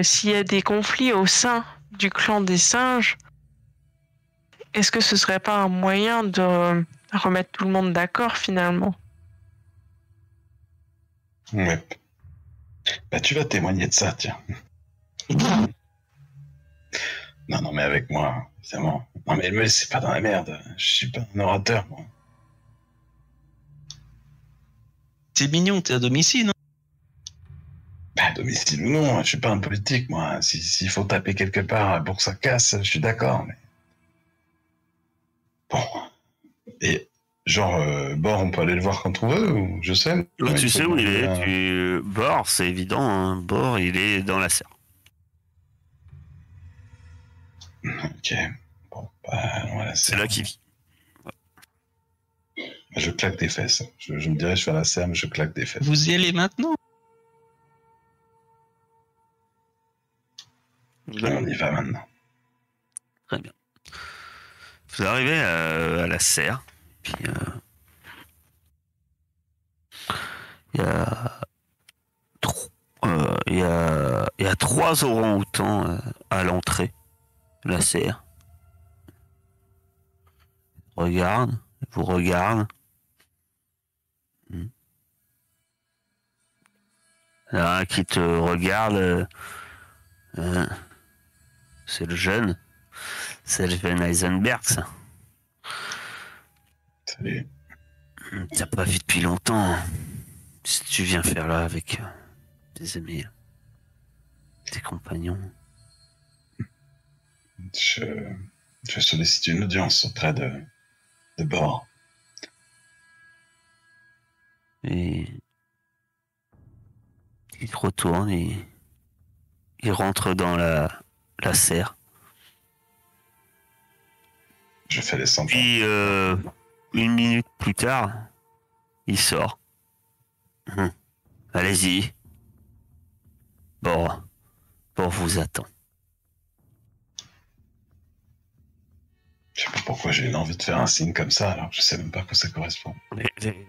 s'il y a des conflits au sein du clan des singes, est-ce que ce serait pas un moyen de remettre tout le monde d'accord finalement? Ouais. Bah, tu vas témoigner de ça, tiens. Non, mais avec moi, évidemment. Non, mais me laissez pas dans la merde. Je suis pas un orateur, moi. C'est mignon, t'es à domicile, non? Bah, domicile ou non, je suis pas un politique, moi. S'il faut taper quelque part pour que ça casse, je suis d'accord, mais... Bon. Et, genre, Bord, on peut aller le voir quand on veut, ou je sais. Là, tu sais où il est. Bord, c'est évident. Hein. Bord, il est dans la serre. Ok. Bon, bah, voilà, C'est là qu'il vit. Je claque des fesses. Je me dirais, je fais la serre, mais je claque des fesses. Vous y allez maintenant? On y va maintenant. Très bien. Vous arrivez à la serre. Puis il y a 3 orang-outans à l'entrée de la serre. Vous regardent. Il y en a un qui te regarde. C'est le jeune Heisenberg, ça. Salut. T'as pas vu depuis longtemps. Si tu viens faire là avec tes amis, tes compagnons. Je sollicite une audience auprès de Bord. Et il te retourne et il rentre dans la serre. Je fais les 100 Puis, 1 minute plus tard, il sort. Allez-y. Bord vous attend. Je sais pas pourquoi j'ai une envie de faire un signe comme ça, alors je sais même pas à quoi ça correspond.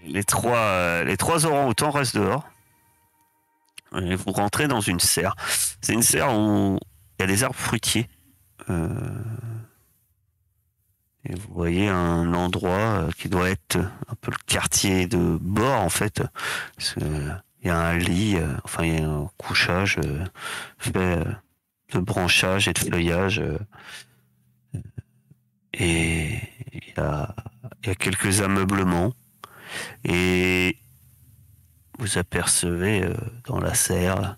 Les trois orang-outans restent dehors. Et vous rentrez dans une serre. C'est une serre où il y a des arbres fruitiers. Et vous voyez un endroit qui doit être un peu le quartier de Bord, en fait. Il y a un lit, il y a un couchage fait de branchage et de feuillage. Et il y a quelques ameublements. Et vous apercevez dans la serre,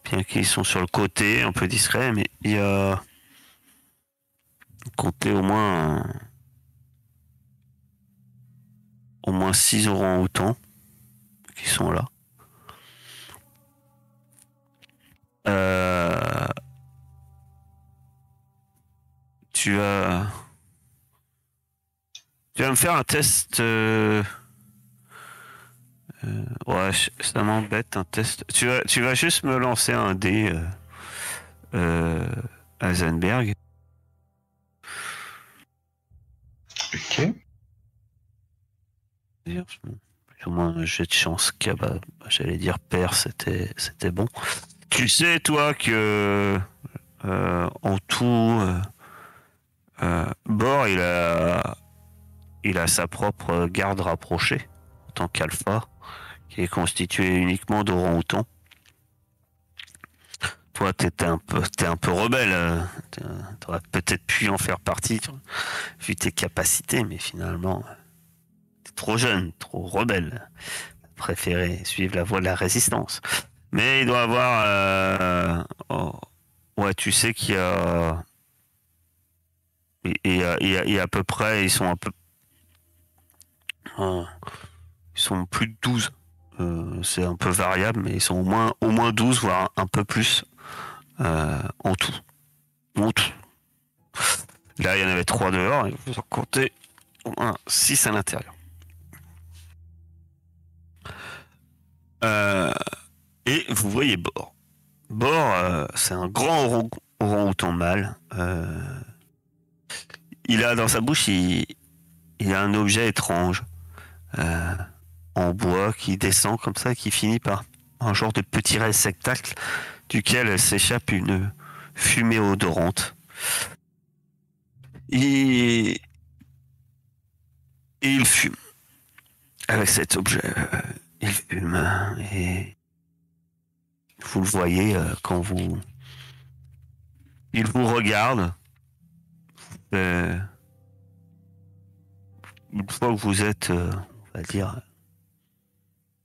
bien qu'ils sont sur le côté, un peu discret, mais il y a... Comptez au moins 6 orang-outans qui sont là. Tu vas me faire un test. Ouais, ça m'embête un test. Tu vas juste me lancer un dé, Heisenberg. Ok. Plus ou moins un jet de chance. J'allais dire père, c'était bon. Tu sais, toi, que en tout, Bord, il a sa propre garde rapprochée en tant qu'alpha, qui est constitué uniquement d'orang-outans. Toi, t'es un peu rebelle. T'aurais peut-être pu en faire partie, vu tes capacités, mais finalement, t'es trop jeune, trop rebelle. Préféré suivre la voie de la résistance. Mais il doit avoir... ouais, tu sais qu'il y a... Il y a à peu près... Ils sont un peu... ils sont plus de 12. C'est un peu variable, mais ils sont au moins 12, voire un peu plus en tout. En tout. Là, il y en avait 3 dehors, et vous en comptez au moins 6 à l'intérieur. Et vous voyez Bor. Bor, c'est un grand orang-outan mâle. Il a dans sa bouche, il a un objet étrange en bois qui descend comme ça, qui finit par un genre de petit réceptacle duquel s'échappe une fumée odorante. Et il fume avec cet objet. Il fume et vous le voyez quand il vous regarde. Une fois que vous êtes, on va dire,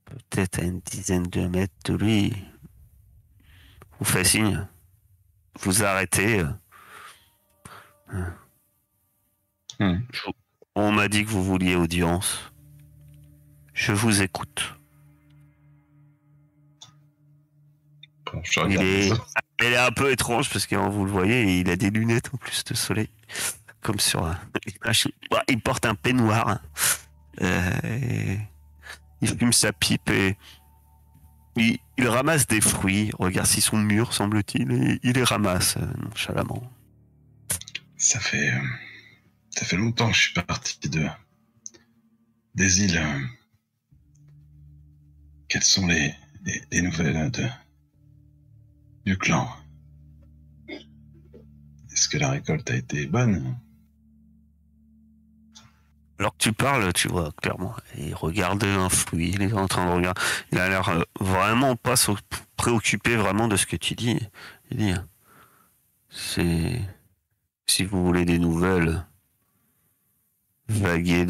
peut-être à une dizaine de mètres de lui, vous fait signe. Vous arrêtez. On m'a dit que vous vouliez audience. Je vous écoute. Il est un peu étrange parce que vous le voyez, il a des lunettes en plus de soleil, comme sur l'image. Il porte un peignoir. Il fume sa pipe et il ramasse des fruits. Regarde s'ils sont mûrs, semble-t-il, et il les ramasse nonchalamment. Ça fait longtemps que je suis parti des îles. Quelles sont les nouvelles du clan? Est-ce que la récolte a été bonne? Alors que tu parles, tu vois clairement. Il regarde un fruit, il est en train de regarder. Il a l'air vraiment pas préoccupé vraiment de ce que tu dis. Il dit, si vous voulez des nouvelles, vaguer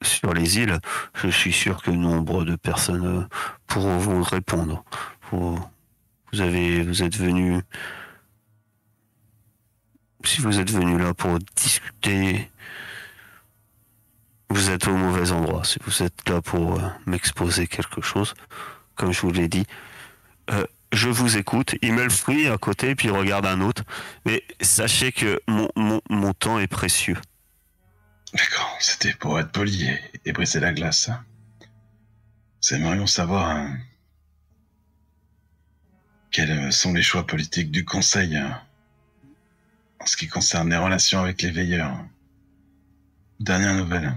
sur les îles, je suis sûr que nombre de personnes pourront vous répondre. Vous êtes venu. Si vous êtes venu là pour discuter, vous êtes au mauvais endroit. Si vous êtes là pour m'exposer quelque chose, comme je vous l'ai dit, je vous écoute. Il met le fruit à côté, puis il regarde un autre. Mais sachez que mon temps est précieux. D'accord, c'était pour être poli et briser la glace. Nous aimerions savoir quels sont les choix politiques du Conseil en ce qui concerne les relations avec les veilleurs. Dernière nouvelle.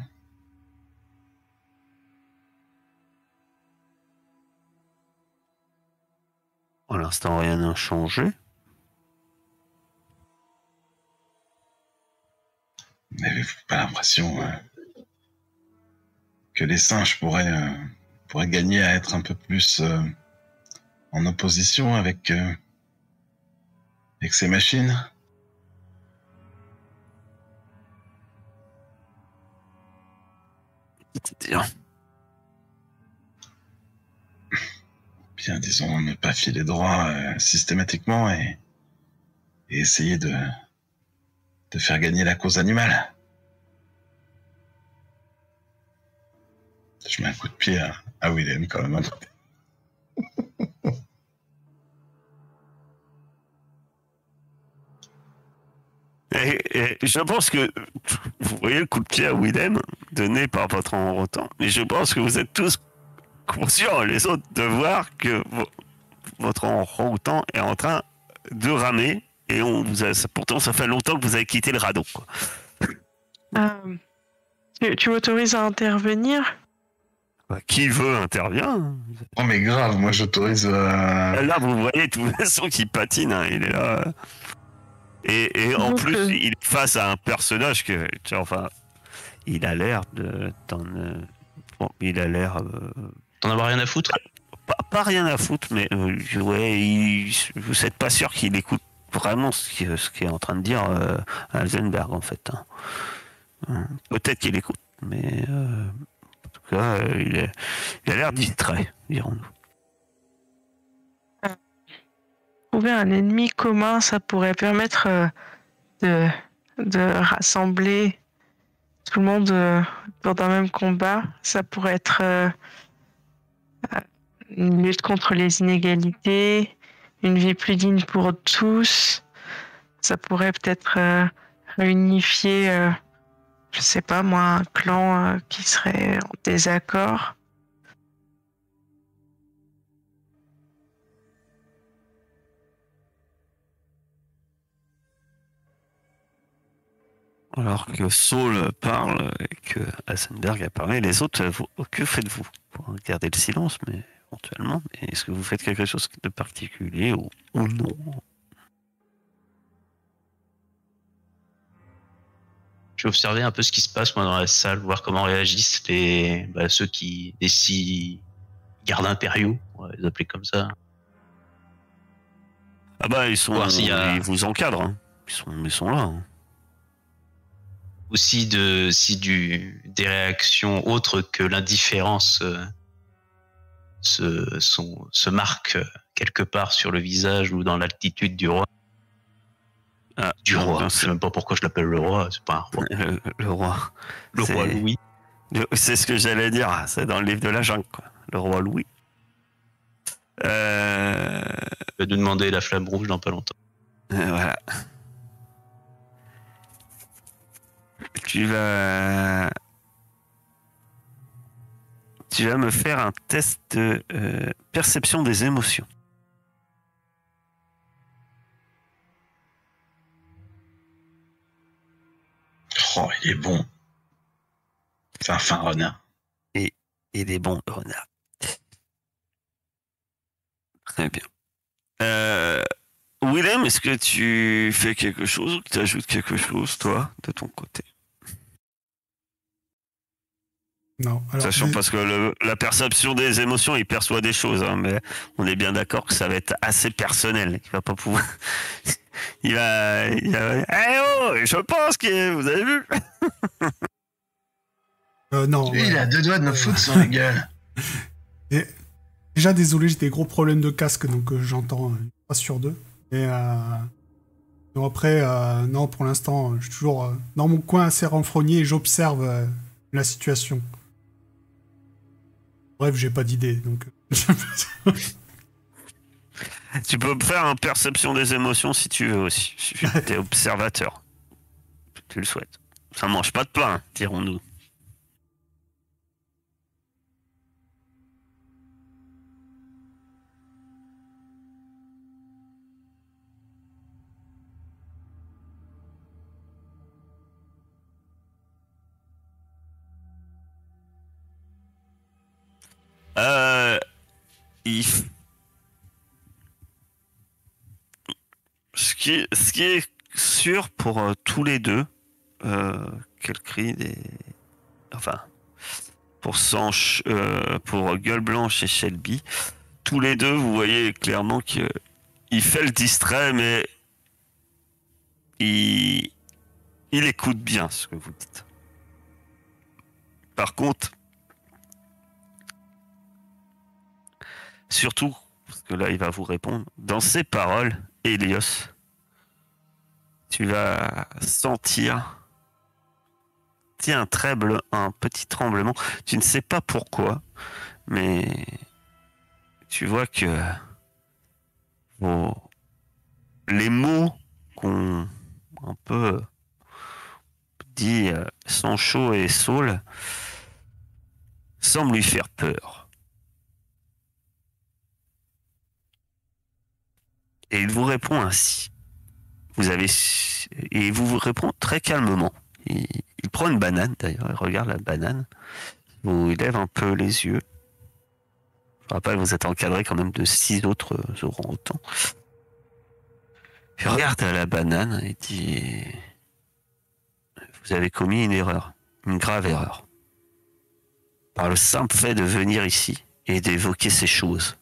Pour l'instant, rien n'a changé. N'avez-vous pas l'impression que les singes pourraient gagner à être un peu plus en opposition avec ces machines? C'est-à-dire, bien, disons, ne pas filer droit systématiquement et essayer de faire gagner la cause animale. Je mets un coup de pied à Willem quand même. et je pense que vous voyez le coup de pied à Willem donné par votre orang-outan, mais je pense que vous êtes tous conscients, les autres, de voir que votre orang-outan est en train de ramer et pourtant ça fait longtemps que vous avez quitté le radeau, quoi. Tu m'autorises à intervenir? Qui veut intervient. Oh mais grave, moi j'autorise... Là vous voyez tout le son qui patine, hein, il est là. Et en plus il est face à un personnage que, enfin, il a l'air Bon, il a l'air T'en as rien à foutre? pas rien à foutre, mais ouais, vous n'êtes pas sûr qu'il écoute vraiment ce qu'est en train de dire Heisenberg en fait. Hein. Peut-être qu'il écoute, mais en tout cas, il a l'air distrait, dirons-nous. Trouver un ennemi commun, ça pourrait permettre de rassembler tout le monde autour d'un même combat. Ça pourrait être une lutte contre les inégalités, une vie plus digne pour tous. Ça pourrait peut-être réunifier, je sais pas moi, un clan qui serait en désaccord. Alors que Saul parle et que Heisenberg a parlé, les autres, que faites-vous? Pour garder le silence, mais éventuellement. Mais est-ce que vous faites quelque chose de particulier ou non? Je vais observer un peu ce qui se passe moi dans la salle, voir comment réagissent ceux qui les 6 gardes impériaux, on va les appeler comme ça. Ah bah ils vous encadrent, hein. Ils sont là. Hein. Aussi des réactions autres que l'indifférence se marquent quelque part sur le visage ou dans l'attitude du roi. Ah, du roi. Je sais même pas pourquoi je l'appelle le roi, c'est pas un roi. Le roi. Le roi Louis. C'est ce que j'allais dire, c'est dans le livre de la jungle, quoi. Le roi Louis. Je vais nous demander la flamme rouge dans pas longtemps. Voilà. Tu vas me faire un test de perception des émotions. Oh, il est bon. C'est un fin renard. Et des bons renards. Très bien. Willem, est-ce que tu fais quelque chose ou que tu ajoutes quelque chose, toi, de ton côté? Non. Alors, Sachant parce que la perception des émotions, il perçoit des choses, hein, mais on est bien d'accord que ça va être assez personnel. Il va pas pouvoir. il va. Eh oh, je pense que vous avez vu. Non. Lui, il a 2 doigts de me foutre sur la gueule. Et, déjà, désolé, j'ai des gros problèmes de casque, donc j'entends 3 sur 2. Et donc après, non, pour l'instant, je suis toujours dans mon coin assez renfrogné et j'observe la situation. Bref, j'ai pas d'idée, donc... Tu peux faire une perception des émotions si tu veux aussi. T'es observateur. Tu le souhaites. Ça mange pas de pain, dirons-nous. Ce qui est sûr pour tous les deux, quel cri enfin, pour Gueule Blanche et Shelby, tous les deux, vous voyez clairement qu'il fait le distrait, mais il écoute bien ce que vous dites. Par contre, surtout, parce que là il va vous répondre, dans ses paroles, Hélios, tu vas sentir un petit tremblement. Tu ne sais pas pourquoi, mais tu vois que les mots qu'on un peu dit Sancho et Saul semblent lui faire peur. Et il vous répond ainsi. Et il vous répond très calmement. Il prend une banane, d'ailleurs, il regarde la banane. Il lève un peu les yeux. Je rappelle, vous êtes encadré quand même de 6 autres orang-outans. Il regarde la banane et dit: vous avez commis une erreur, une grave erreur. par le simple fait de venir ici et d'évoquer ces choses,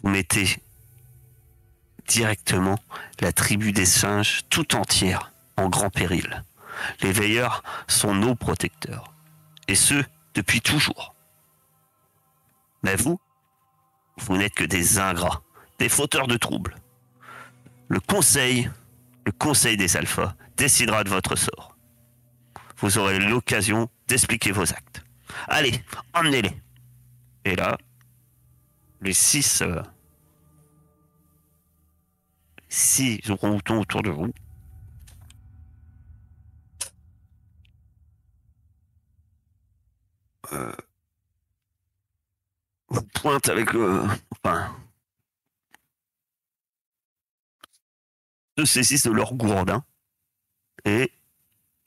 vous mettez directement la tribu des singes tout entière en grand péril. Les veilleurs sont nos protecteurs, et ce, depuis toujours. Mais vous n'êtes que des ingrats, des fauteurs de troubles. Le conseil des alphas décidera de votre sort. Vous aurez l'occasion d'expliquer vos actes. Allez, emmenez-les. Et là, les six orang-outans autour de vous vous pointent avec se saisissent de leur gourdin et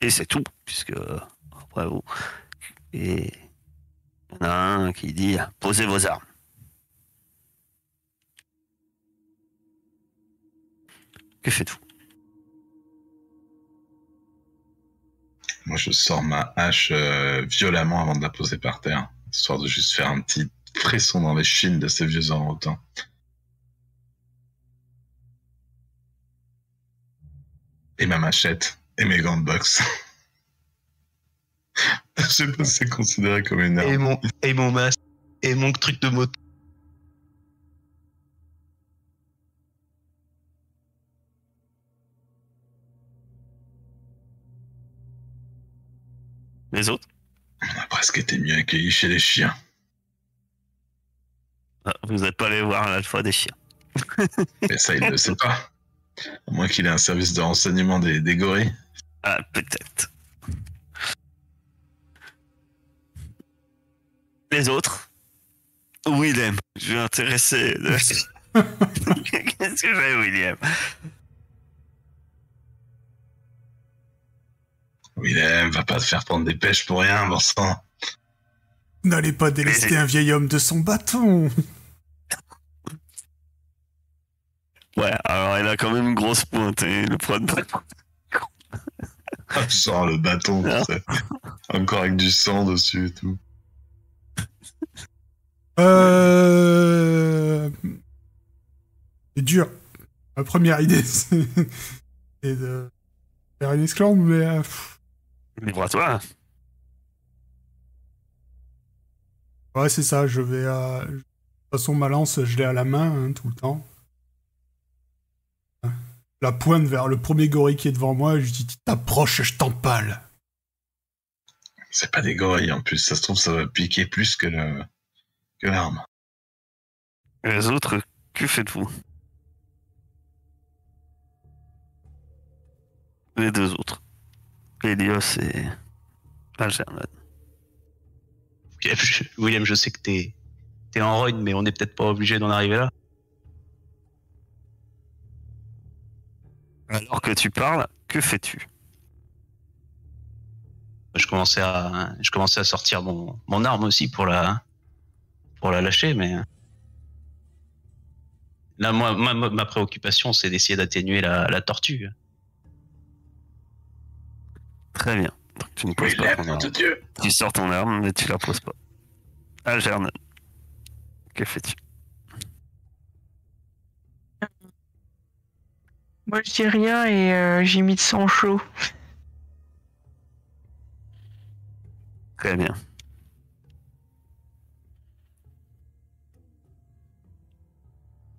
c'est tout, puisque après vous. Et il y en a un qui dit posez vos armes. Que faites-vous? Moi, je sors ma hache violemment avant de la poser par terre, histoire de juste faire un petit frisson dans les chines de ces vieux orang-outans. Et ma machette, et mes gants de boxe. Je sais pas si c'est considéré comme une arme. Et mon masque, et mon truc de moto. Les autres? On a presque été mieux accueillis chez les chiens. Ah, vous n'êtes pas allé voir l'alpha des chiens. Mais ça, il ne le sait pas. À moins qu'il ait un service de renseignement des gorilles. Ah, peut-être. Les autres? Willem, je vais intéresser. Qu'est-ce que j'ai, William? Willem, va pas te faire prendre des pêches pour rien, bon sang. N'allez pas délester un vieil homme de son bâton. Ouais, alors il a quand même une grosse pointe, et le poids de bâton. Genre le bâton, tu sais. Encore avec du sang dessus et tout. C'est dur. Ma première idée, c'est de faire une esclandre, mais... Livre-toi. Ouais, c'est ça, je vais... De toute façon, ma lance, je l'ai à la main, hein, tout le temps. La pointe vers le premier gorille qui est devant moi, je dis, t'approches, je t'empale. C'est pas des gorilles, en plus. Ça se trouve, ça va piquer plus que l'arme. Les autres, que faites-vous? Les deux autres. Hélios et Algernon. William, je sais que t'es en rogne, mais on n'est peut-être pas obligé d'en arriver là. Alors que tu parles, que fais-tu? Je commençais à sortir mon arme aussi pour la lâcher, mais là, moi, ma préoccupation, c'est d'essayer d'atténuer la tortue. Très bien. Donc, tu ne poses pas ton arme. Tu sors ton arme, mais tu la poses pas. Algernon, que fais-tu? Moi, je dis rien et j'ai mis de sang chaud. Très bien.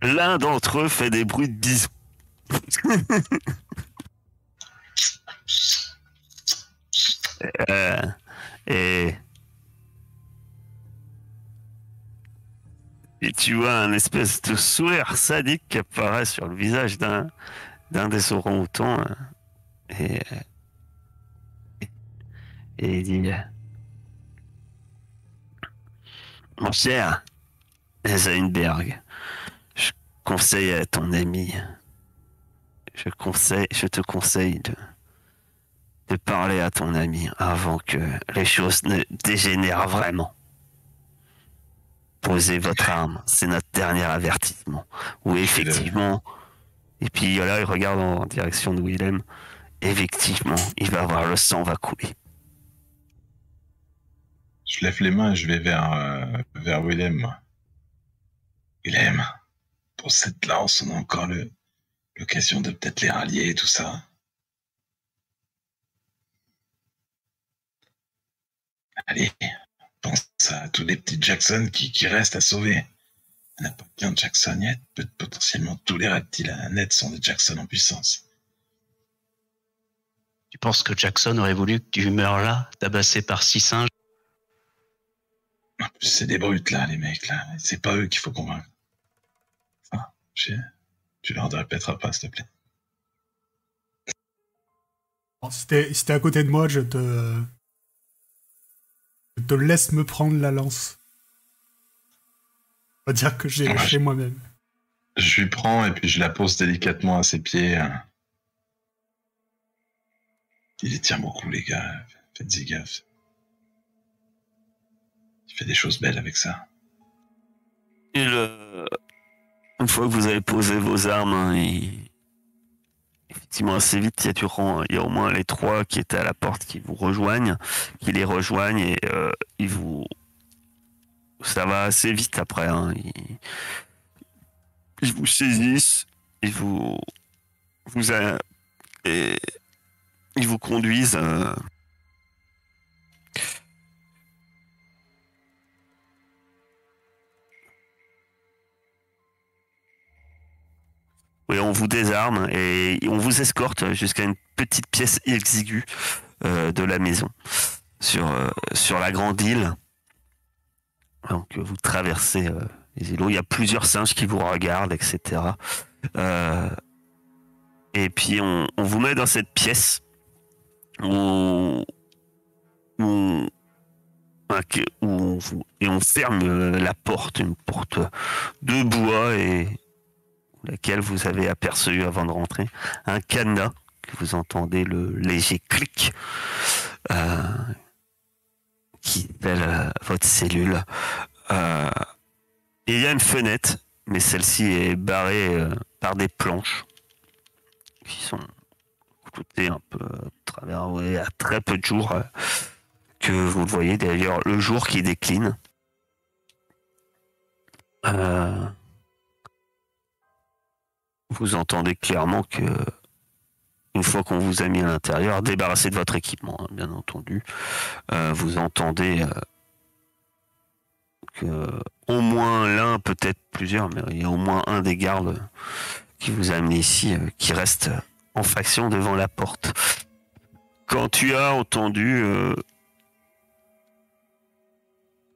L'un d'entre eux fait des bruits de bisous. Et tu vois un espèce de sourire sadique qui apparaît sur le visage d'un des orang-outans et il dit mon cher Heisenberg, je conseille à ton ami, je te conseille de parler à ton ami avant que les choses ne dégénèrent vraiment. Posez votre arme, c'est notre dernier avertissement. Oui, effectivement. Et puis là, il regarde en direction de Willem. Effectivement, il va voir le sang va couler. Je lève les mains et je vais vers Willem. Moi. Willem, pour cette lance, on a encore l'occasion de peut-être les rallier et tout ça. Allez, pense à tous les petits Jackson qui restent à sauver. Il n'y en a pas qu'un Jackson yet. Potentiellement tous les reptiles à la net sont des Jackson en puissance. Tu penses que Jackson aurait voulu que tu meurs là, tabassé par 6 singes? En plus, c'est des brutes là, les mecs là. C'est pas eux qu'il faut convaincre. Enfin, tu leur répéteras pas, s'il te plaît. Bon, si t'es à côté de moi, je te laisse me prendre la lance. On va dire que j'ai lâché moi-même. Je lui prends et puis je la pose délicatement à ses pieds. Il y tient beaucoup, les gars. Faites-y gaffe. Il fait des choses belles avec ça. Et une fois que vous avez posé vos armes, effectivement assez vite, il y a au moins les 3 qui étaient à la porte qui les rejoignent et ça va assez vite après. Hein. Ils vous saisissent, ils vous conduisent. Oui, on vous désarme et on vous escorte jusqu'à une petite pièce exiguë de la maison sur la grande île. Donc vous traversez les îlots. Il y a plusieurs singes qui vous regardent, etc. Et puis on vous met dans cette pièce où on ferme la porte, une porte de bois et laquelle vous avez aperçu avant de rentrer un cadenas que vous entendez le léger clic qui appelle votre cellule. Et il y a une fenêtre, mais celle-ci est barrée par des planches qui sont cloutées un peu à travers, à très peu de jours que vous le voyez. D'ailleurs, le jour qui décline. Vous entendez clairement que une fois qu'on vous a mis à l'intérieur, débarrassé de votre équipement, hein, bien entendu, vous entendez que au moins l'un, peut-être plusieurs, mais il y a au moins un des gardes qui vous a amené ici, qui reste en faction devant la porte. Quand tu as entendu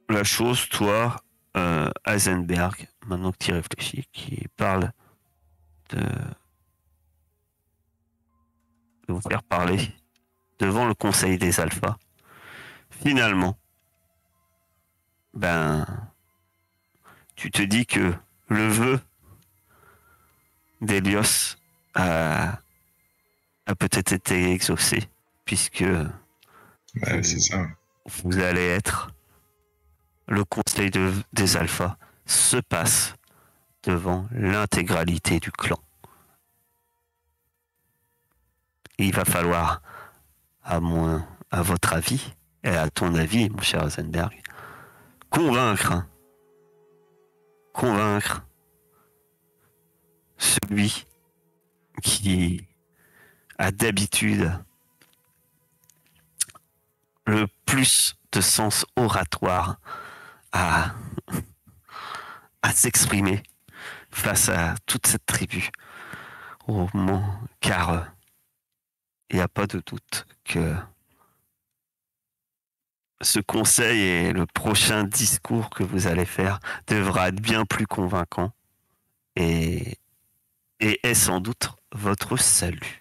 la chose, toi, Heisenberg, maintenant que tu y réfléchis, qui parle de vous faire parler devant le conseil des alphas. Finalement, tu te dis que le vœu d'Hélios a peut-être été exaucé, puisque c'est ça. Vous allez être le conseil des alphas se passe devant l'intégralité du clan. Il va falloir, à votre avis, et à ton avis, mon cher Heisenberg, convaincre celui qui a d'habitude le plus de sens oratoire à s'exprimer face à toute cette tribu. Car il n'y a pas de doute que ce conseil et le prochain discours que vous allez faire devra être bien plus convaincant et est sans doute votre salut.